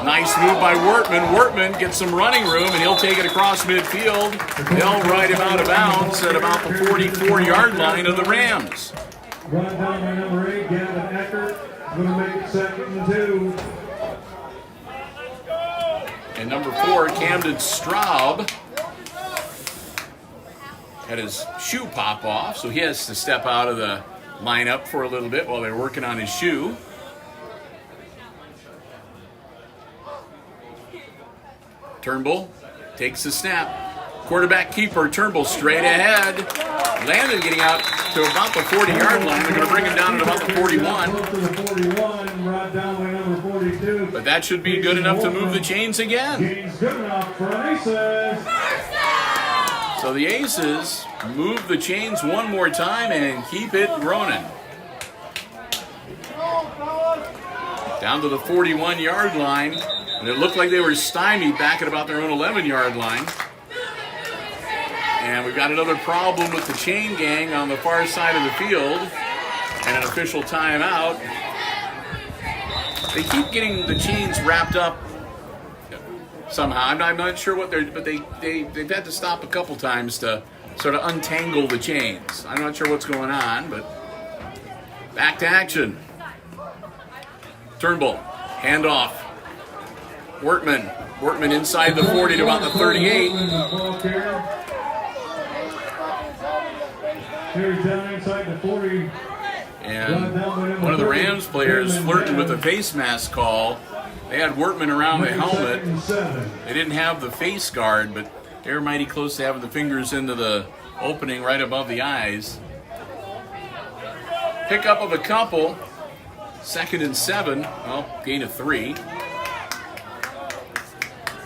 nice move by Workman. Workman gets some running room and he'll take it across midfield. They'll ride him out of bounds at about the 44-yard line of the Rams. Run down by number 8, Gavin Eckert. Going to make it 2nd and 2. And number 4, Camden Straub, had his shoe pop off, so he has to step out of the lineup for a little bit while they're working on his shoe. Turnbull takes the snap. Quarterback keeper Turnbull straight ahead. Landon getting out to about the 40-yard line. They're going to bring him down at about the 41. Right down by number 42. But that should be good enough to move the chains again. Game's good enough for Aces. So the Aces move the chains one more time and keep it running. Down to the 41-yard line. And it looked like they were stymied back at about their own 11-yard line. And we've got another problem with the chain gang on the far side of the field. And an official timeout. They keep getting the chains wrapped up somehow. I'm not sure what they're, but they've had to stop a couple times to sort of untangle the chains. I'm not sure what's going on, but back to action. Turnbull, handoff. Workman inside the 40 to about the 38. Here's down inside the 40. And one of the Rams players flirted with a face mask call. They had Workman around the helmet. They didn't have the face guard, but they were mighty close to having the fingers into the opening right above the eyes. Pickup of a couple. 2nd and 7. Well, gain of 3.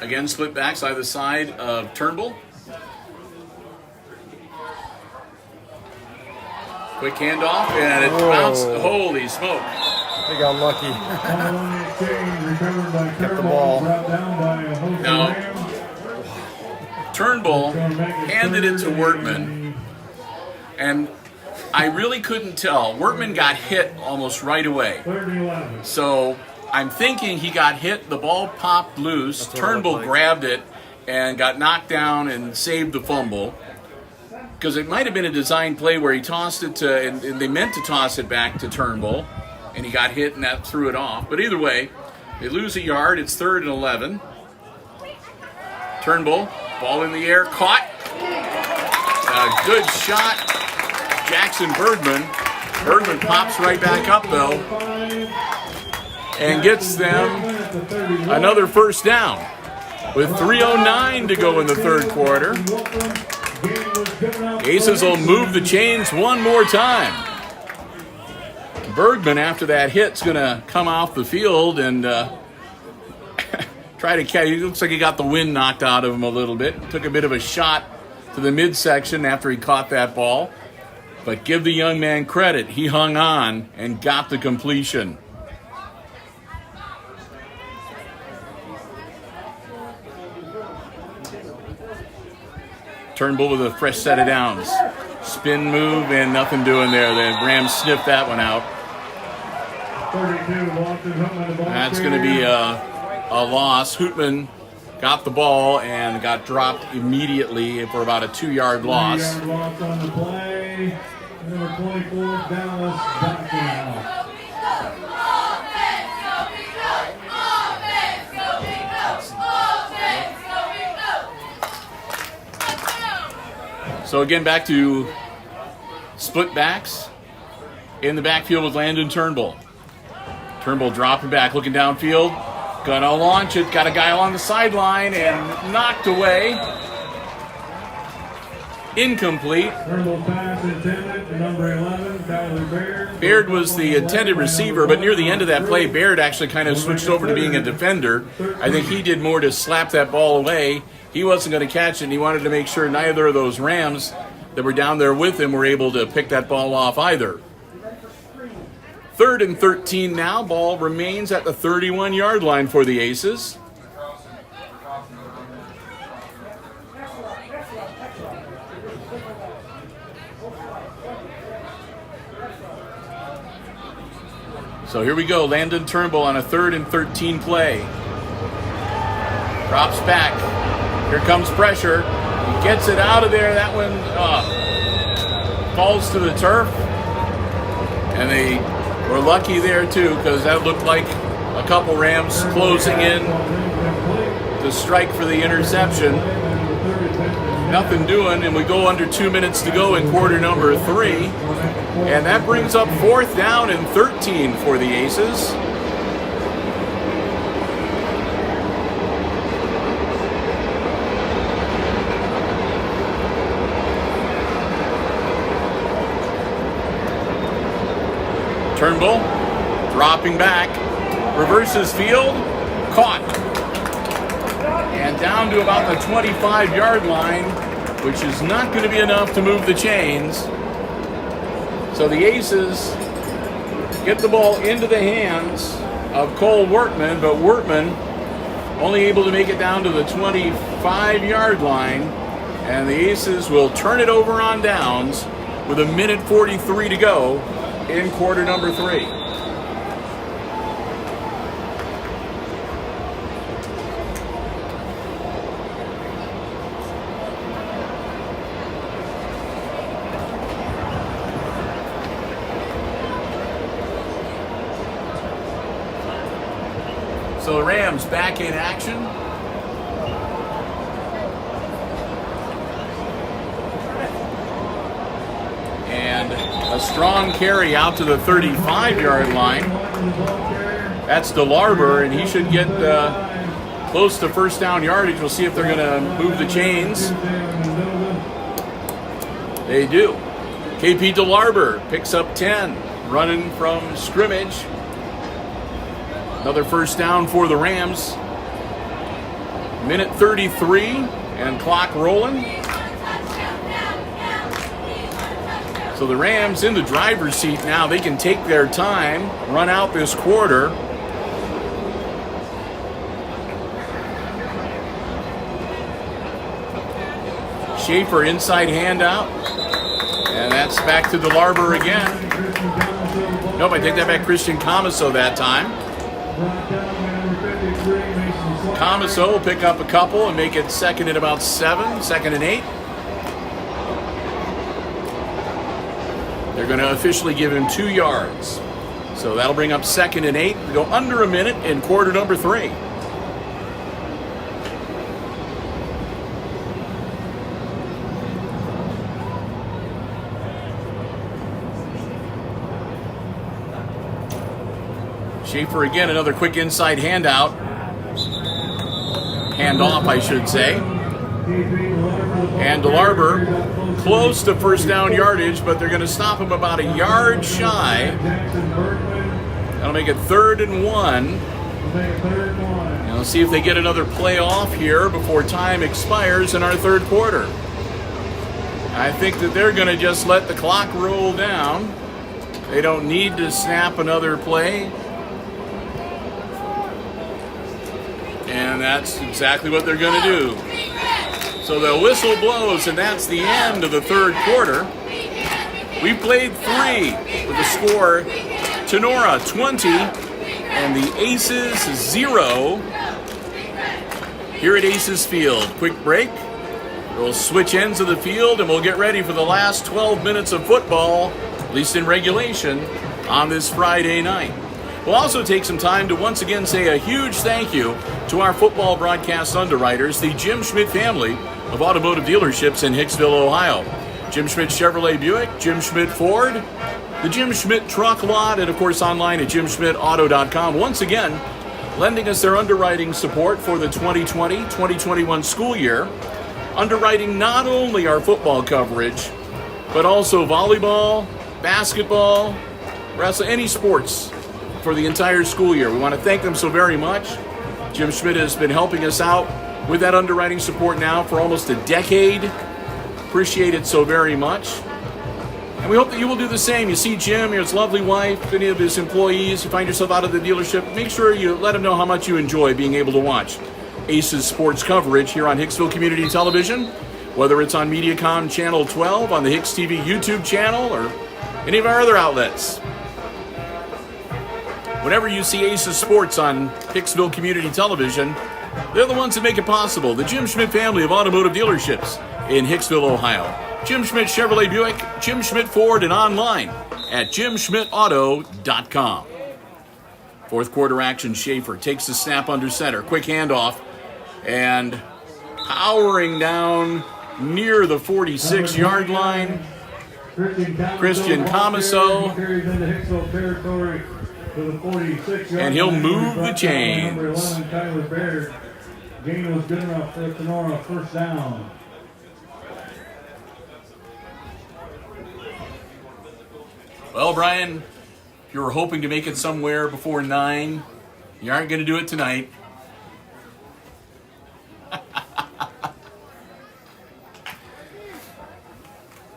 Again, split backs either side of Turnbull. Quick handoff, and it bounced. Holy smoke. They got lucky. Kept the ball. Now, Turnbull handed it to Workman, and I really couldn't tell. Workman got hit almost right away. So I'm thinking he got hit, the ball popped loose, Turnbull grabbed it and got knocked down and saved the fumble. Because it might have been a design play where he tossed it to, and they meant to toss it back to Turnbull, and he got hit and that threw it off. But either way, they lose a yard. It's 3rd and 11. Turnbull, ball in the air, caught. A good shot, Jackson Bergman. Bergman pops right back up though, and gets them another first down with 3:09 to go in the third quarter. Aces will move the chains one more time. Bergman, after that hit, is going to come off the field and try to catch. It looks like he got the wind knocked out of him a little bit. Took a bit of a shot to the midsection after he caught that ball. But give the young man credit. He hung on and got the completion. Turnbull with a fresh set of downs. Spin move and nothing doing there. The Rams sniffed that one out. That's going to be a loss. Hootman got the ball and got dropped immediately for about a 2-yard loss. 2-yard loss on the play. Number 24, Dallas Backing. So again, back to split backs in the backfield with Landon Turnbull. Turnbull dropping back, looking downfield. Gonna launch it. Got a guy along the sideline and knocked away. Incomplete. Turnbull pass intended to number 11, Tyler Baird. Baird was the intended receiver, but near the end of that play, Baird actually kind of switched over to being a defender. I think he did more to slap that ball away. He wasn't going to catch it, and he wanted to make sure neither of those Rams that were down there with him were able to pick that ball off either. 3rd and 13 now. Ball remains at the 31-yard line for the Aces. So here we go. Landon Turnbull on a 3rd and 13 play. Drops back. Here comes pressure. He gets it out of there. That one falls to the turf. And they were lucky there too, because that looked like a couple Rams closing in to strike for the interception. Nothing doing, and we go under 2 minutes to go in quarter number 3. And that brings up 4th down and 13 for the Aces. Turnbull dropping back, reverses field, caught. And down to about the 25-yard line, which is not going to be enough to move the chains. So the Aces get the ball into the hands of Cole Workman, but Workman only able to make it down to the 25-yard line. And the Aces will turn it over on downs with 1:43 to go in quarter number 3. So the Rams back in action. And A strong carry out to the 35-yard line. That's DeLarber, and he should get close to first down yardage. We'll see if they're going to move the chains. They do. KP DeLarber picks up 10, running from scrimmage. Another first down for the Rams. Minute 33 and clock rolling. So the Rams in the driver's seat now. They can take their time, run out this quarter. Schaefer inside handout. And that's back to DeLarber again. Nope, I take that back. Christian Comiso that time. Comiso will pick up a couple and make it second and about 7, second and 8. They're going to officially give him 2 yards. So that'll bring up second and 8. We go under a minute in quarter number 3. Schaefer again, another quick inside handout. Handoff, I should say. And DeLarber close to first down yardage, but they're going to stop him about a yard shy. That'll make it 3rd and 1. And let's see if they get another play off here before time expires in our 3rd quarter. I think that they're going to just let the clock roll down. They don't need to snap another play. And that's exactly what they're going to do. So the whistle blows, and that's the end of the 3rd quarter. We played 3 with the score Tinora 20 and the Aces 0 here at Aces Field. Quick break. We'll switch ends of the field, and we'll get ready for the last 12 minutes of football, at least in regulation, on this Friday night. We'll also take some time to once again say a huge thank you to our football broadcast underwriters, the Jim Schmidt family of automotive dealerships in Hicksville, Ohio. Jim Schmidt Chevrolet Buick, Jim Schmidt Ford, the Jim Schmidt Truck Lot, and of course online at jimschmidtauto.com. Once again, lending us their underwriting support for the 2020-2021 school year, underwriting not only our football coverage, but also volleyball, basketball, wrestling, any sports for the entire school year. We want to thank them so very much. Jim Schmidt has been helping us out with that underwriting support now for almost a decade. Appreciate it so very much. And we hope that you will do the same. You see Jim, his lovely wife, any of his employees, you find yourself out of the dealership, make sure you let them know how much you enjoy being able to watch Aces sports coverage here on Hicksville Community Television, whether it's on Mediacom Channel 12, on the HIX-TV YouTube channel, or any of our other outlets. Whenever you see Aces Sports on Hicksville Community Television, they're the ones that make it possible. The Jim Schmidt family of automotive dealerships in Hicksville, Ohio. Jim Schmidt Chevrolet Buick, Jim Schmidt Ford, and online at jimschmidtauto.com. 4th quarter action, Schaefer takes the snap under center. Quick handoff, and powering down near the 46-yard line, Christian Comiso. And he'll move the chains. Gain was good enough for Tinora, first down. Well, Brian, if you were hoping to make it somewhere before 9, you aren't going to do it tonight.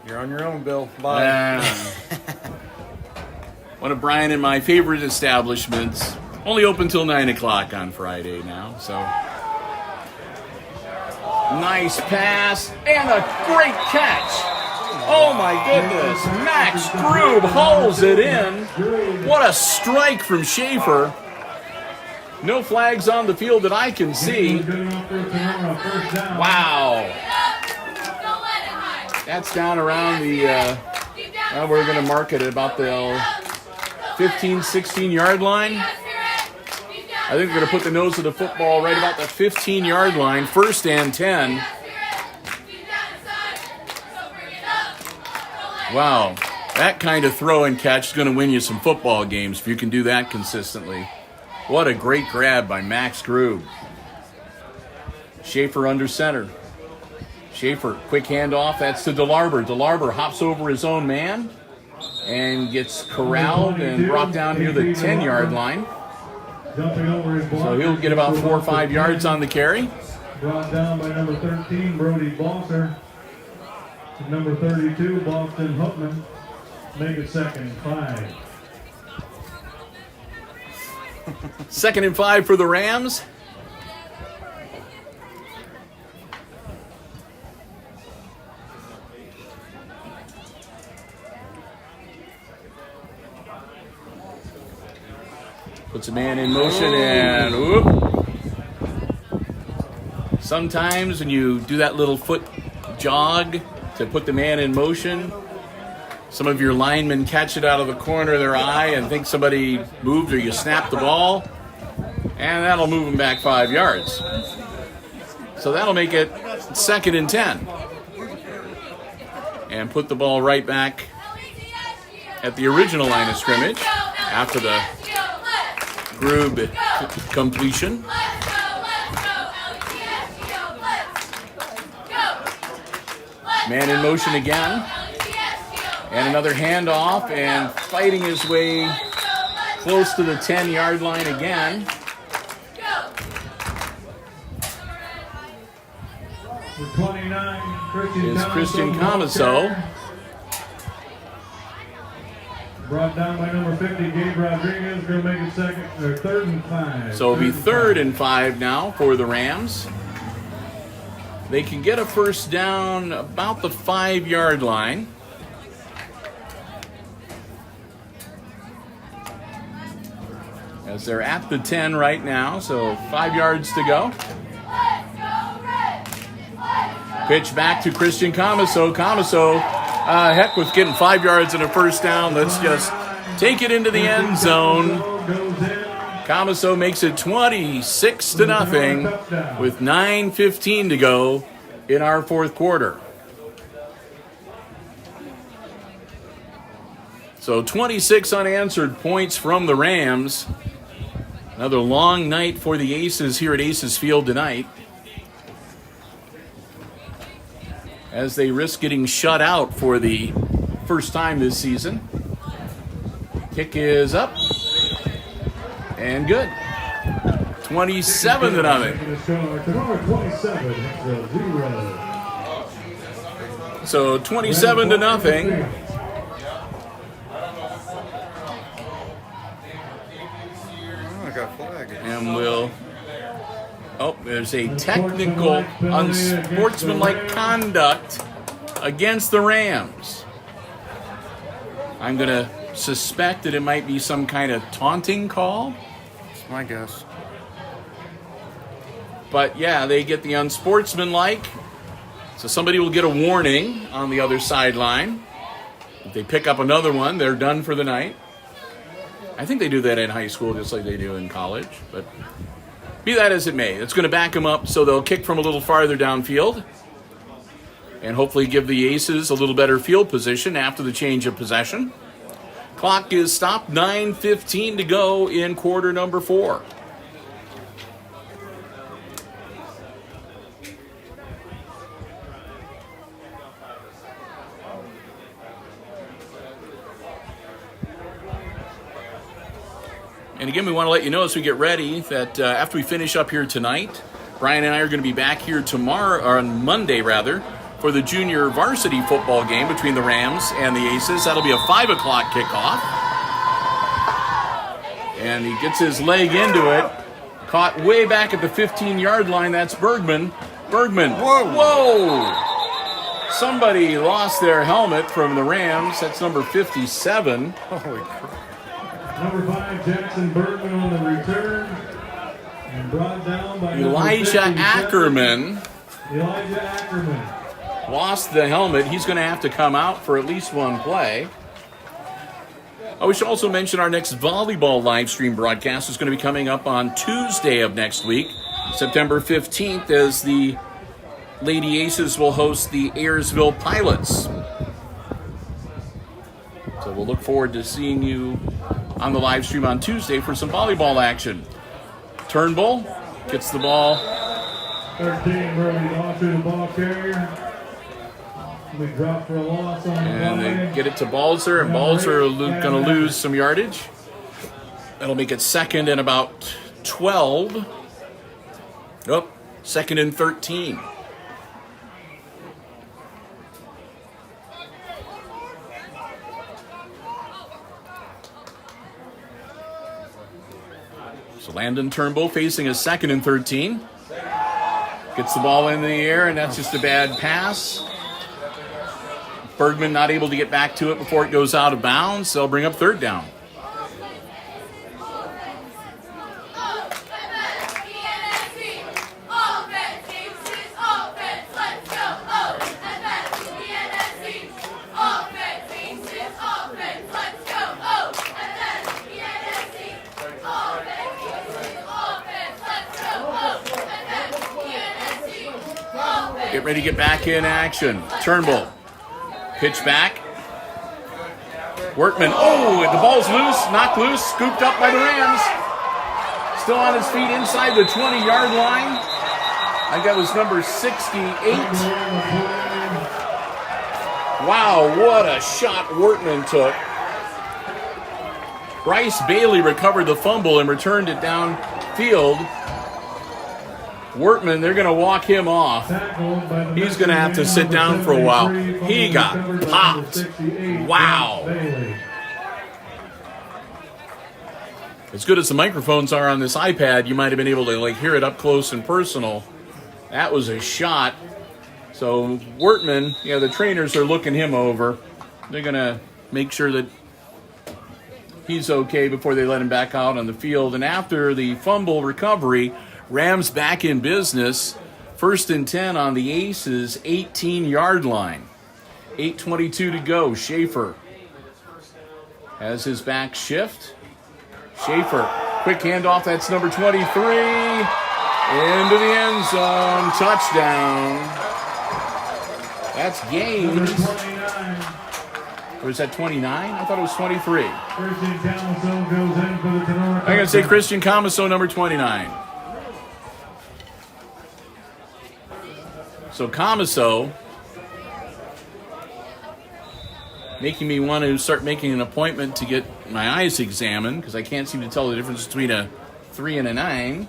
You're on your own, Bill. Bye. One of Brian and my favorite establishments. Only open till 9 o'clock on Friday now, so. Nice pass and a great catch. Oh my goodness. Max Grube hauls it in. What a strike from Schaefer. No flags on the field that I can see. Wow. That's down around the, we're going to mark it at about the 15, 16-yard line. I think we're going to put the nose of the football right about the 15-yard line, 1st and 10. Wow. That kind of throw and catch is going to win you some football games if you can do that consistently. What a great grab by Max Grube. Schaefer under center. Schaefer, quick handoff. That's to DeLarber. DeLarber hops over his own man and gets corralled and brought down near the 10-yard line. So he'll get about 4 or 5 yards on the carry. Brought down by number 13, Brody Balser. Number 32, Boston Hutman. Make it 2nd and 5. 2nd and 5 for the Rams. Puts a man in motion and whoop. Sometimes when you do that little foot jog to put the man in motion, some of your linemen catch it out of the corner of their eye and think somebody moved, or you snap the ball, and that'll move them back 5 yards. So that'll make it 2nd and 10. And put the ball right back at the original line of scrimmage after the Grube completion. Man in motion again. And another handoff, and fighting his way close to the 10-yard line again. For 29, Is Christian Camaso. Brought down by number 50, Gabe Rodriguez. Going to make it 3rd and 5. So it'll be 3rd and 5 now for the Rams. They can get a first down about the 5-yard line. As they're at the 10 right now, so 5 yards to go. Pitch back to Christian Camaso. Camaso, heck with getting 5 yards and a first down. Let's just take it into the end zone. Camaso makes it 26-0 with 9:15 to go in our 4th quarter. So 26 unanswered points from the Rams. Another long night for the Aces here at Aces Field tonight, as they risk getting shut out for the first time this season. Kick is up and good. 27-0. So 27-0. And there's a technical unsportsmanlike conduct against the Rams. I'm going to suspect that it might be some kind of taunting call. That's my guess. But yeah, they get the unsportsmanlike. So somebody will get a warning on the other sideline. If they pick up another one, they're done for the night. I think they do that in high school just like they do in college. But be that as it may, it's going to back them up, so they'll kick from a little farther downfield and hopefully give the Aces a little better field position after the change of possession. Clock is stopped, 9:15 to go in quarter number 4. And again, we want to let you know as we get ready that after we finish up here tonight, Brian and I are going to be back here tomorrow, or on Monday rather, for the junior varsity football game between the Rams and the Aces. That'll be a 5 o'clock kickoff. And he gets his leg into it. Caught way back at the 15-yard line. That's Bergman. Whoa! Somebody lost their helmet from the Rams. That's number 57. Holy crap. Number 5, Jackson Bergman on the return. And brought down by Elijah Ackerman. Elijah Ackerman. Lost the helmet. He's going to have to come out for at least one play. We should also mention our next volleyball live stream broadcast is going to be coming up on Tuesday of next week, September 15th, as the Lady Aces will host the Ayersville Pilots. So we'll look forward to seeing you on the live stream on Tuesday for some volleyball action. Turnbull gets the ball. 13, Brody Boxer, the ball carrier. We drop for a loss on the And they line. get it to Balzer, and Balzer going to lose some yardage. That'll make it second and about 12. Oh, second and 13. So Landon Turnbull facing a second and 13. Gets the ball in the air, and that's just a bad pass. Bergman not able to get back to it before it goes out of bounds. They'll bring up third down. Get ready to get back in action. Turnbull. Pitch back. Workman. Oh, the ball's loose. Knocked loose. Scooped up by the Rams. Still on his feet inside the 20-yard line. I think that was number 68. Wow, what a shot Workman took. Bryce Bailey recovered the fumble and returned it downfield. Workman, they're going to walk him off. He's going to have to sit down for a while. He got popped. Wow. As good as the microphones are on this iPad, you might have been able to hear it up close and personal. That was a shot. So Workman, the trainers are looking him over. They're going to make sure that he's okay before they let him back out on the field. And after the fumble recovery, Rams back in business. First and 10 on the Aces 18-yard line. 8:22 to go. Schaefer has his back shift. Schaefer, quick handoff. That's number 23. Into the end zone. Touchdown. That's Gaines. Or is that 29? I thought it was 23. Christian Camaso goes in for the Tinora. I'm going to say Christian Camaso, number 29. So Camaso making me want to start making an appointment to get my eyes examined because I can't seem to tell the difference between a 3 and a 9.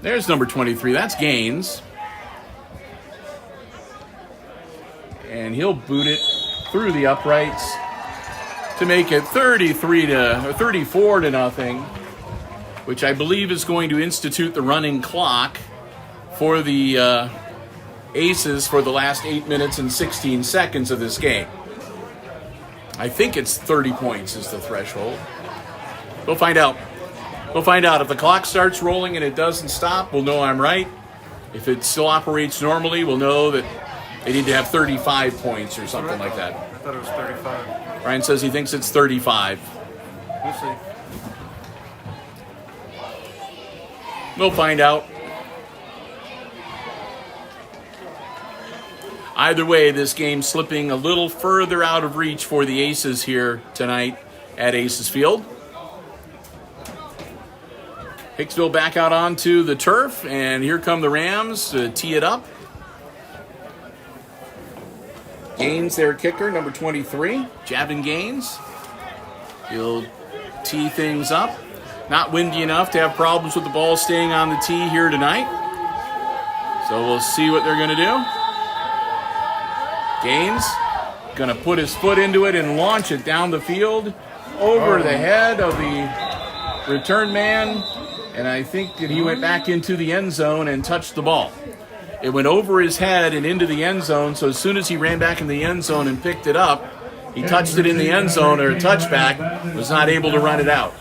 There's number 23. That's Gaines. And he'll boot it through the uprights to make it 34 to nothing, which I believe is going to institute the running clock for the Aces for the last 8 minutes and 16 seconds of this game. I think it's 30 points is the threshold. We'll find out. We'll find out. If the clock starts rolling and it doesn't stop, we'll know I'm right. If it still operates normally, we'll know that they need to have 35 points or something like that. I thought it was 35. Ryan says he thinks it's 35. We'll see. We'll find out. Either way, this game slipping a little further out of reach for the Aces here tonight at Aces Field. Hicksville back out onto the turf, and here come the Rams to tee it up. Gaines, their kicker, number 23, Javin Gaines. He'll tee things up. Not windy enough to have problems with the ball staying on the tee here tonight. So we'll see what they're going to do. Gaines going to put his foot into it and launch it down the field over the head of the return man. And I think that he went back into the end zone and touched the ball. It went over his head and into the end zone. So as soon as he ran back in the end zone and picked it up, he touched it in the end zone, or a touchback, was not able to run it out.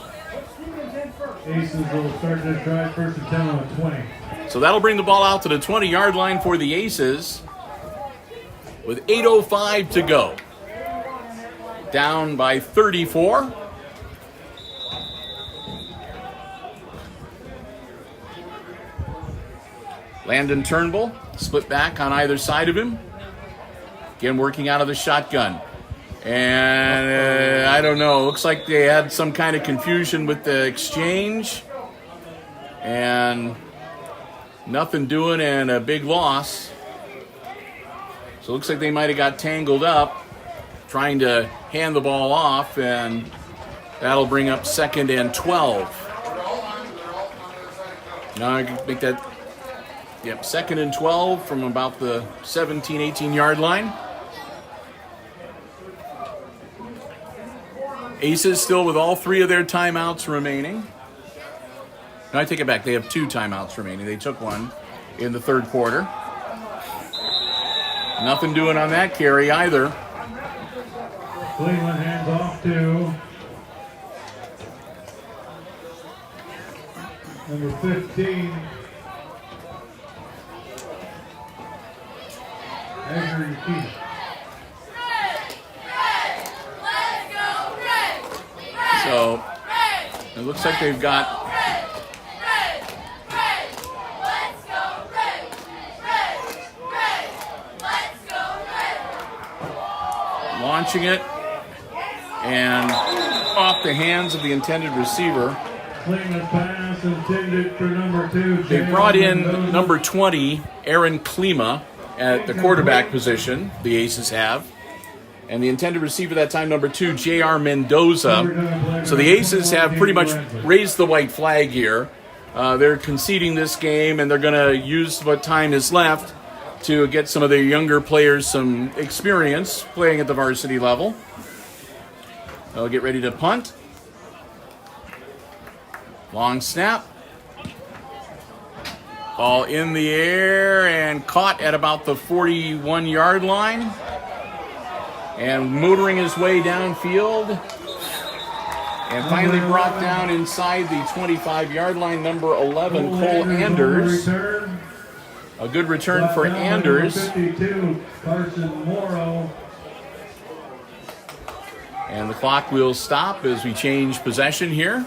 Aces will start this drive first and 10 on the 20. So that'll bring the ball out to the 20-yard line for the Aces with 8:05 to go. Down by 34. Landon Turnbull split back on either side of him. Again, working out of the shotgun. And I don't know. Looks like they had some kind of confusion with the exchange. And nothing doing and a big loss. So it looks like they might have got tangled up trying to hand the ball off, and that'll bring up 2nd and 12. Now I can make that, 2nd and 12 from about the 17, 18-yard line. Aces still with all 3 of their timeouts remaining. No, I take it back. They have 2 timeouts remaining. They took one in the 3rd quarter. Nothing doing on that carry either. Cleveland hands off to number 15. Andrew Keith. So it looks like they've got launching it and off the hands of the intended receiver. Cleveland pass intended for number 2. They brought in number 20, Aaron Klima, at the quarterback position, the Aces have. And the intended receiver that time, number 2, J.R. Mendoza. So the Aces have pretty much raised the white flag here. They're conceding this game, and they're going to use what time is left to get some of their younger players some experience playing at the varsity level. They'll get ready to punt. Long snap. Ball in the air and caught at about the 41-yard line. And motoring his way downfield. And finally brought down inside the 25-yard line, number 11, Cole Anders. A good return for Anders. 52, Carson Morrow. And the clock will stop as we change possession here.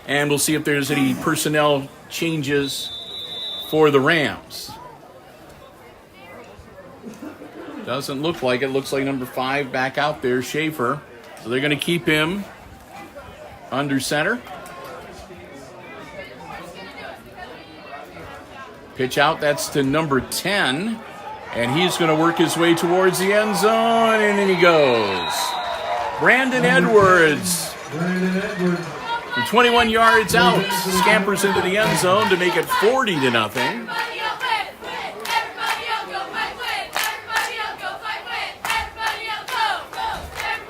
And we'll see if there's any personnel changes for the Rams. Doesn't look like it. Looks like number 5 back out there, Schaefer. So they're going to keep him under center. Pitch out, that's to number 10. And he's going to work his way towards the end zone, and in he goes. Brandon Edwards. From 21 yards out, scampers into the end zone to make it 40-0.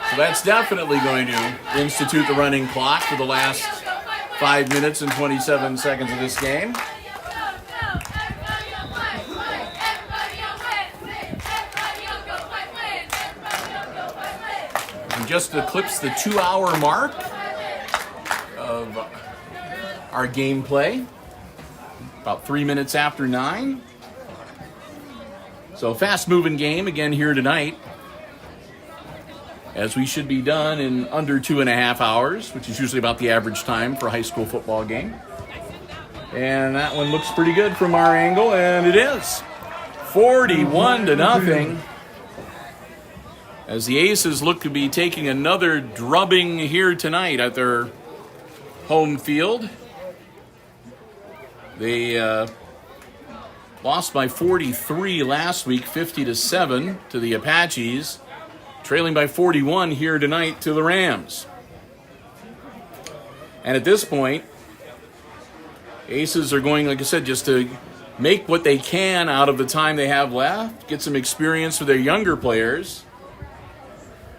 So that's definitely going to institute the running clock for the last 5 minutes and 27 seconds of this game. And just eclipsed the 2-hour mark of our gameplay. About 3 minutes after 9. So fast-moving game again here tonight, as we should be done in under 2.5 hours, which is usually about the average time for a high school football game. And that one looks pretty good from our angle, and it is 41-0. As the Aces look to be taking another drubbing here tonight at their home field. They lost by 43 last week, 50-7 to the Apaches, trailing by 41 here tonight to the Rams. And at this point, Aces are going, like I said, just to make what they can out of the time they have left, get some experience for their younger players.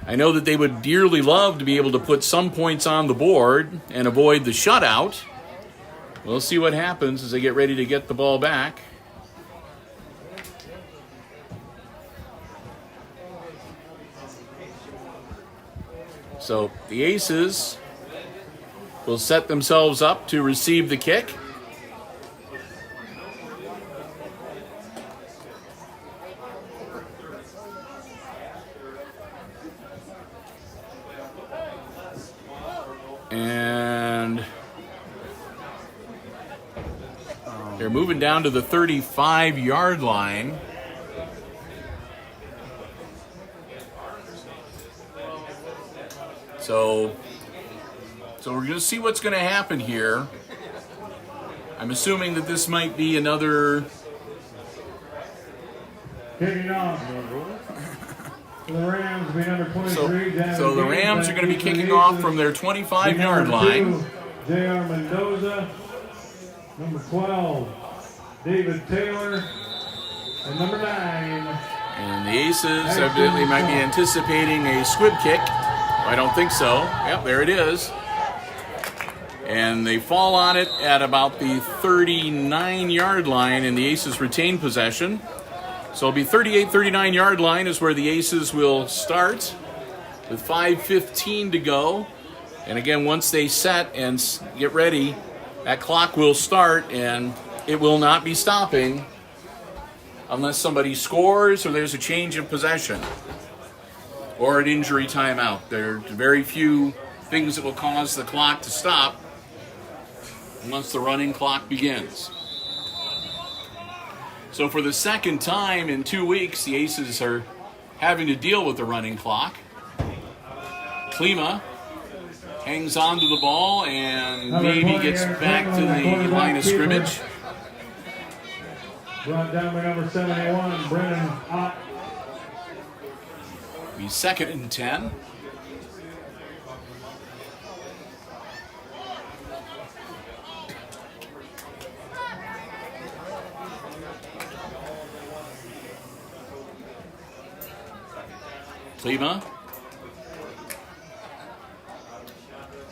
I know that they would dearly love to be able to put some points on the board and avoid the shutout. We'll see what happens as they get ready to get the ball back. So the Aces will set themselves up to receive the kick. And They're moving down to the 35-yard line. So we're going to see what's going to happen here. I'm assuming that this might be another... Kicking off. The Rams will be number 23. So the Rams are going to be kicking off from their 25-yard line. J.R. Mendoza. Number 12, David Taylor. And number 9. And the Aces evidently might be anticipating a squib kick. I don't think so. Yep, there it is. And they fall on it at about the 39-yard line, and the Aces retain possession. So it'll be 38-39-yard line is where the Aces will start with 5:15 to go. And again, once they set and get ready, that clock will start, and it will not be stopping unless somebody scores or there's a change of possession or an injury timeout. There are very few things that will cause the clock to stop once the running clock begins. So for the second time in 2 weeks, the Aces are having to deal with the running clock. Klima hangs on to the ball and maybe gets back to the line of scrimmage. Brought down by number 71, Brennan Ott. Be 2nd and 10. Klima.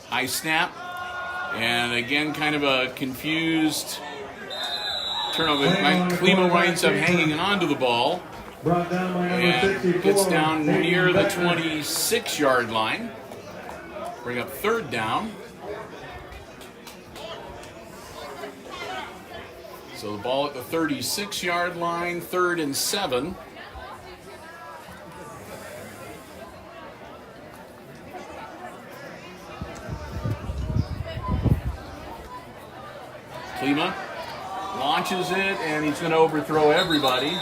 High snap. And again, kind of a confused turnover. Klima winds up hanging on to the ball. Brought down by number And 64. gets down near the Becker. 26-yard line. Bring up 3rd down. So the ball at the 36-yard line, 3rd and 7. Klima launches it, and he's going to overthrow everybody.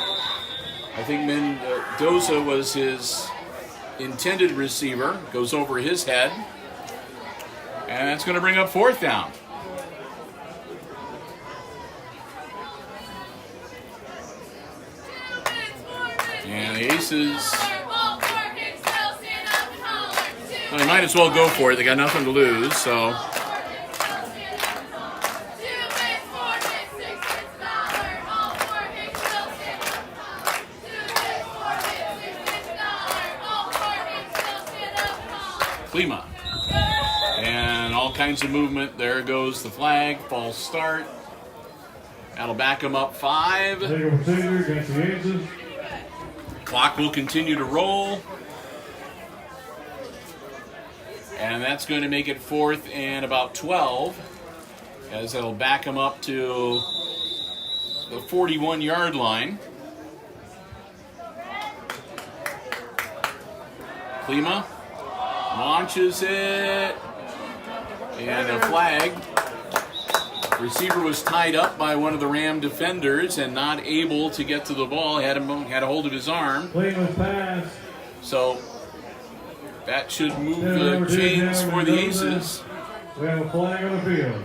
I think Mendoza was his intended receiver. Goes over his head. And that's going to bring up 4th down. And the Aces, well, they might as well go for it. They got nothing to lose, so... Klima. And all kinds of movement. There goes the flag. False start. That'll back him up 5. Legal procedure against the Aces. Clock will continue to roll. And that's going to make it 4th and about 12. As it'll back him up to the 41-yard line. Klima launches it, and a flag. Receiver was tied up by one of the Ram defenders and not able to get to the ball. Had a hold of his arm. Klima pass. So that should move the chains for the Aces. We have a flag on the field.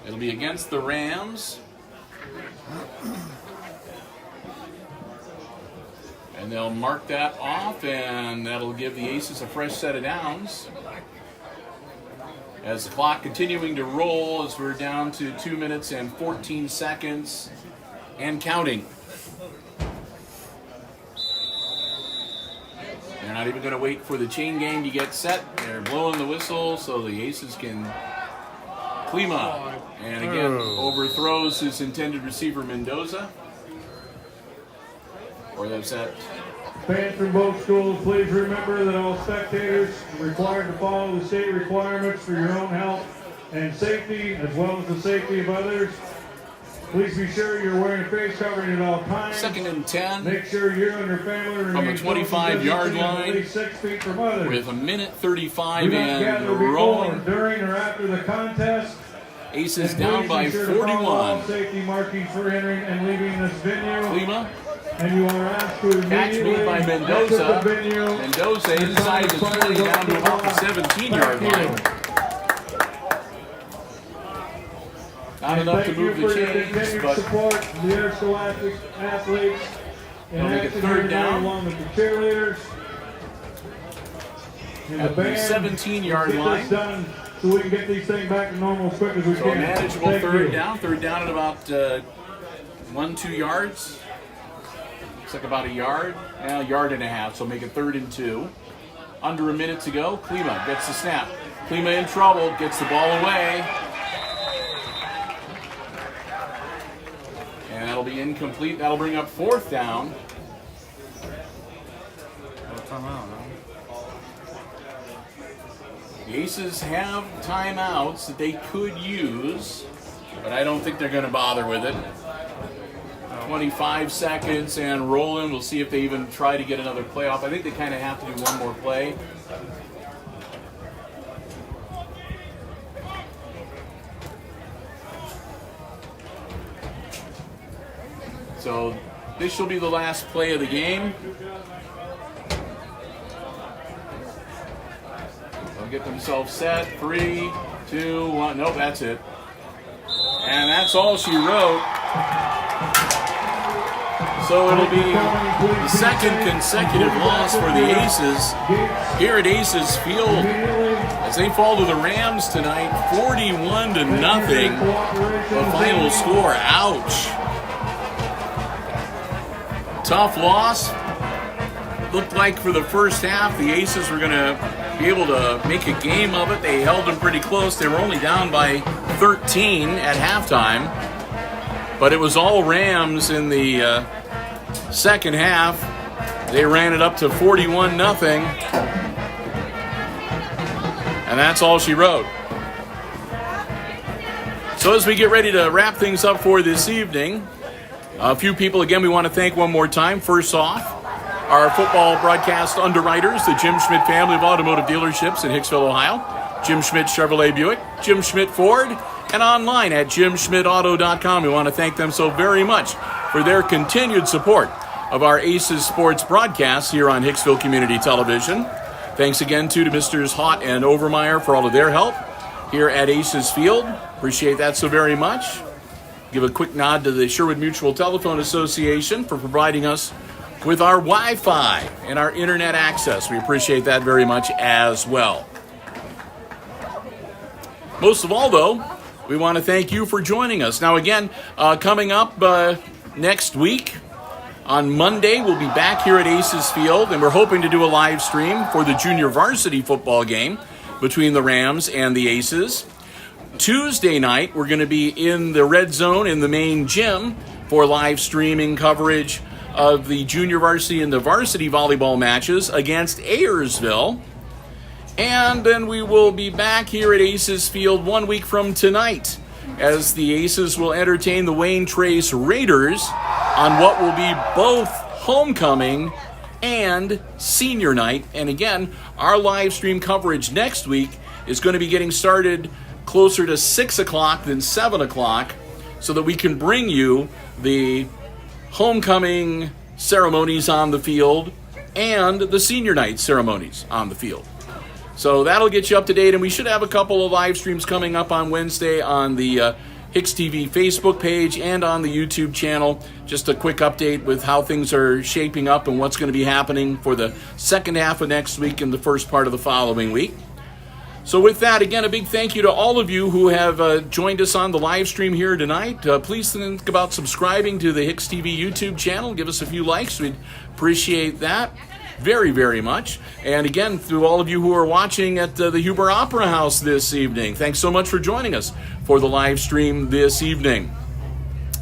It'll be against the Rams. And they'll mark that off, and that'll give the Aces a fresh set of downs. As the clock continuing to roll, as we're down to 2 minutes and 14 seconds and counting. They're not even going to wait for the chain gang to get set. They're blowing the whistle so the Aces can... Klima, and again, overthrows his intended receiver, Mendoza. Or that's that. Fans from both schools, please remember that all spectators are required to follow the state requirements for your own health and safety, as well as the safety of others. Please be sure you're wearing a face covering at all times. 2nd and 10. Make sure you and your family remain the 25-yard line, at least 6 feet from others. With a minute 35 Do not and gather before, rolling. during, or after the contest. Aces And down please by be sure to follow all 41. safety markings for entering and leaving this venue. Klima, And you are asked to catch immediately made by exit Mendoza. the venue. Mendoza inside the 20 down to about the 17-yard line. Not enough to Thank you move the for your chains, continued but support to the interscholastic athletes in They'll make it action third here tonight, down. along with the cheerleaders and At the band. 17-yard Get line. this done so we can get these things back to normal as quick as we So a can. manageable Thank third you. down. Third down at about 1-2 yards. Looks like about a yard. Well, a yard and a half, so make it 3rd and 2. Under a minute to go. Klima gets the snap. Klima in trouble, gets the ball away. And that'll be incomplete. That'll bring up 4th down. Timeout, The Aces have timeouts that they could use, but I don't think they're going to bother with it. 25 seconds and rolling. We'll see if they even try to get another play off. I think they kind of have to do one more play. So this will be the last play of the game. They'll get themselves set. 3, 2, 1. Nope, that's it. And that's all she wrote. So it'll be the second consecutive loss for the Aces here at Aces Field as they fall to the Rams tonight, 41-0. The final score. Ouch. Tough loss. Looked like for the first half the Aces were going to be able to make a game of it. They held them pretty close. They were only down by 13 at halftime. But it was all Rams in the second half. They ran it up to 41-0. And that's all she wrote. So as we get ready to wrap things up for this evening, a few people, again, we want to thank one more time. First off, our football broadcast underwriters, the Jim Schmidt family of automotive dealerships in Hicksville, Ohio. Jim Schmidt Chevrolet Buick, Jim Schmidt Ford, and online at jimschmidtauto.com. We want to thank them so very much for their continued support of our Aces Sports broadcasts here on Hicksville Community Television. Thanks again to Misters Hott and Overmeyer for all of their help here at Aces Field. Appreciate that so very much. Give a quick nod to the Sherwood Mutual Telephone Association for providing us with our Wi-Fi and our internet access. We appreciate that very much as well. Most of all, though, we want to thank you for joining us. Now, again, coming up next week, on Monday, we'll be back here at Aces Field, and we're hoping to do a live stream for the junior varsity football game between the Rams and the Aces. Tuesday night, we're going to be in the red zone in the main gym for live streaming coverage of the junior varsity and the varsity volleyball matches against Ayersville. And then we will be back here at Aces Field 1 week from tonight as the Aces will entertain the Wayne Trace Raiders on what will be both homecoming and senior night. And again, our live stream coverage next week is going to be getting started closer to 6 o'clock than 7 o'clock so that we can bring you the homecoming ceremonies on the field and the senior night ceremonies on the field. So that'll get you up to date, and we should have a couple of live streams coming up on Wednesday on the HIX-TV Facebook page and on the YouTube channel. Just a quick update with how things are shaping up and what's going to be happening for the second half of next week and the first part of the following week. So with that, again, a big thank you to all of you who have joined us on the live stream here tonight. Please think about subscribing to the HIX-TV YouTube channel. Give us a few likes. We'd appreciate that very, very much. And again, through all of you who are watching at the Huber Opera House this evening, thanks so much for joining us for the live stream this evening.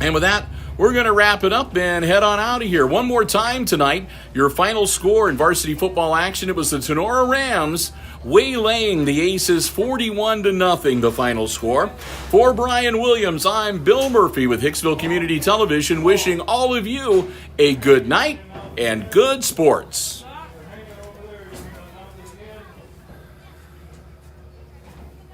And with that, we're going to wrap it up and head on out of here. One more time tonight, your final score in varsity football action, it was the Tinora Rams waylaying the Aces 41-0, the final score. For Brian Williams, I'm Bill Murphy with Hicksville Community Television, wishing all of you a good night and good sports.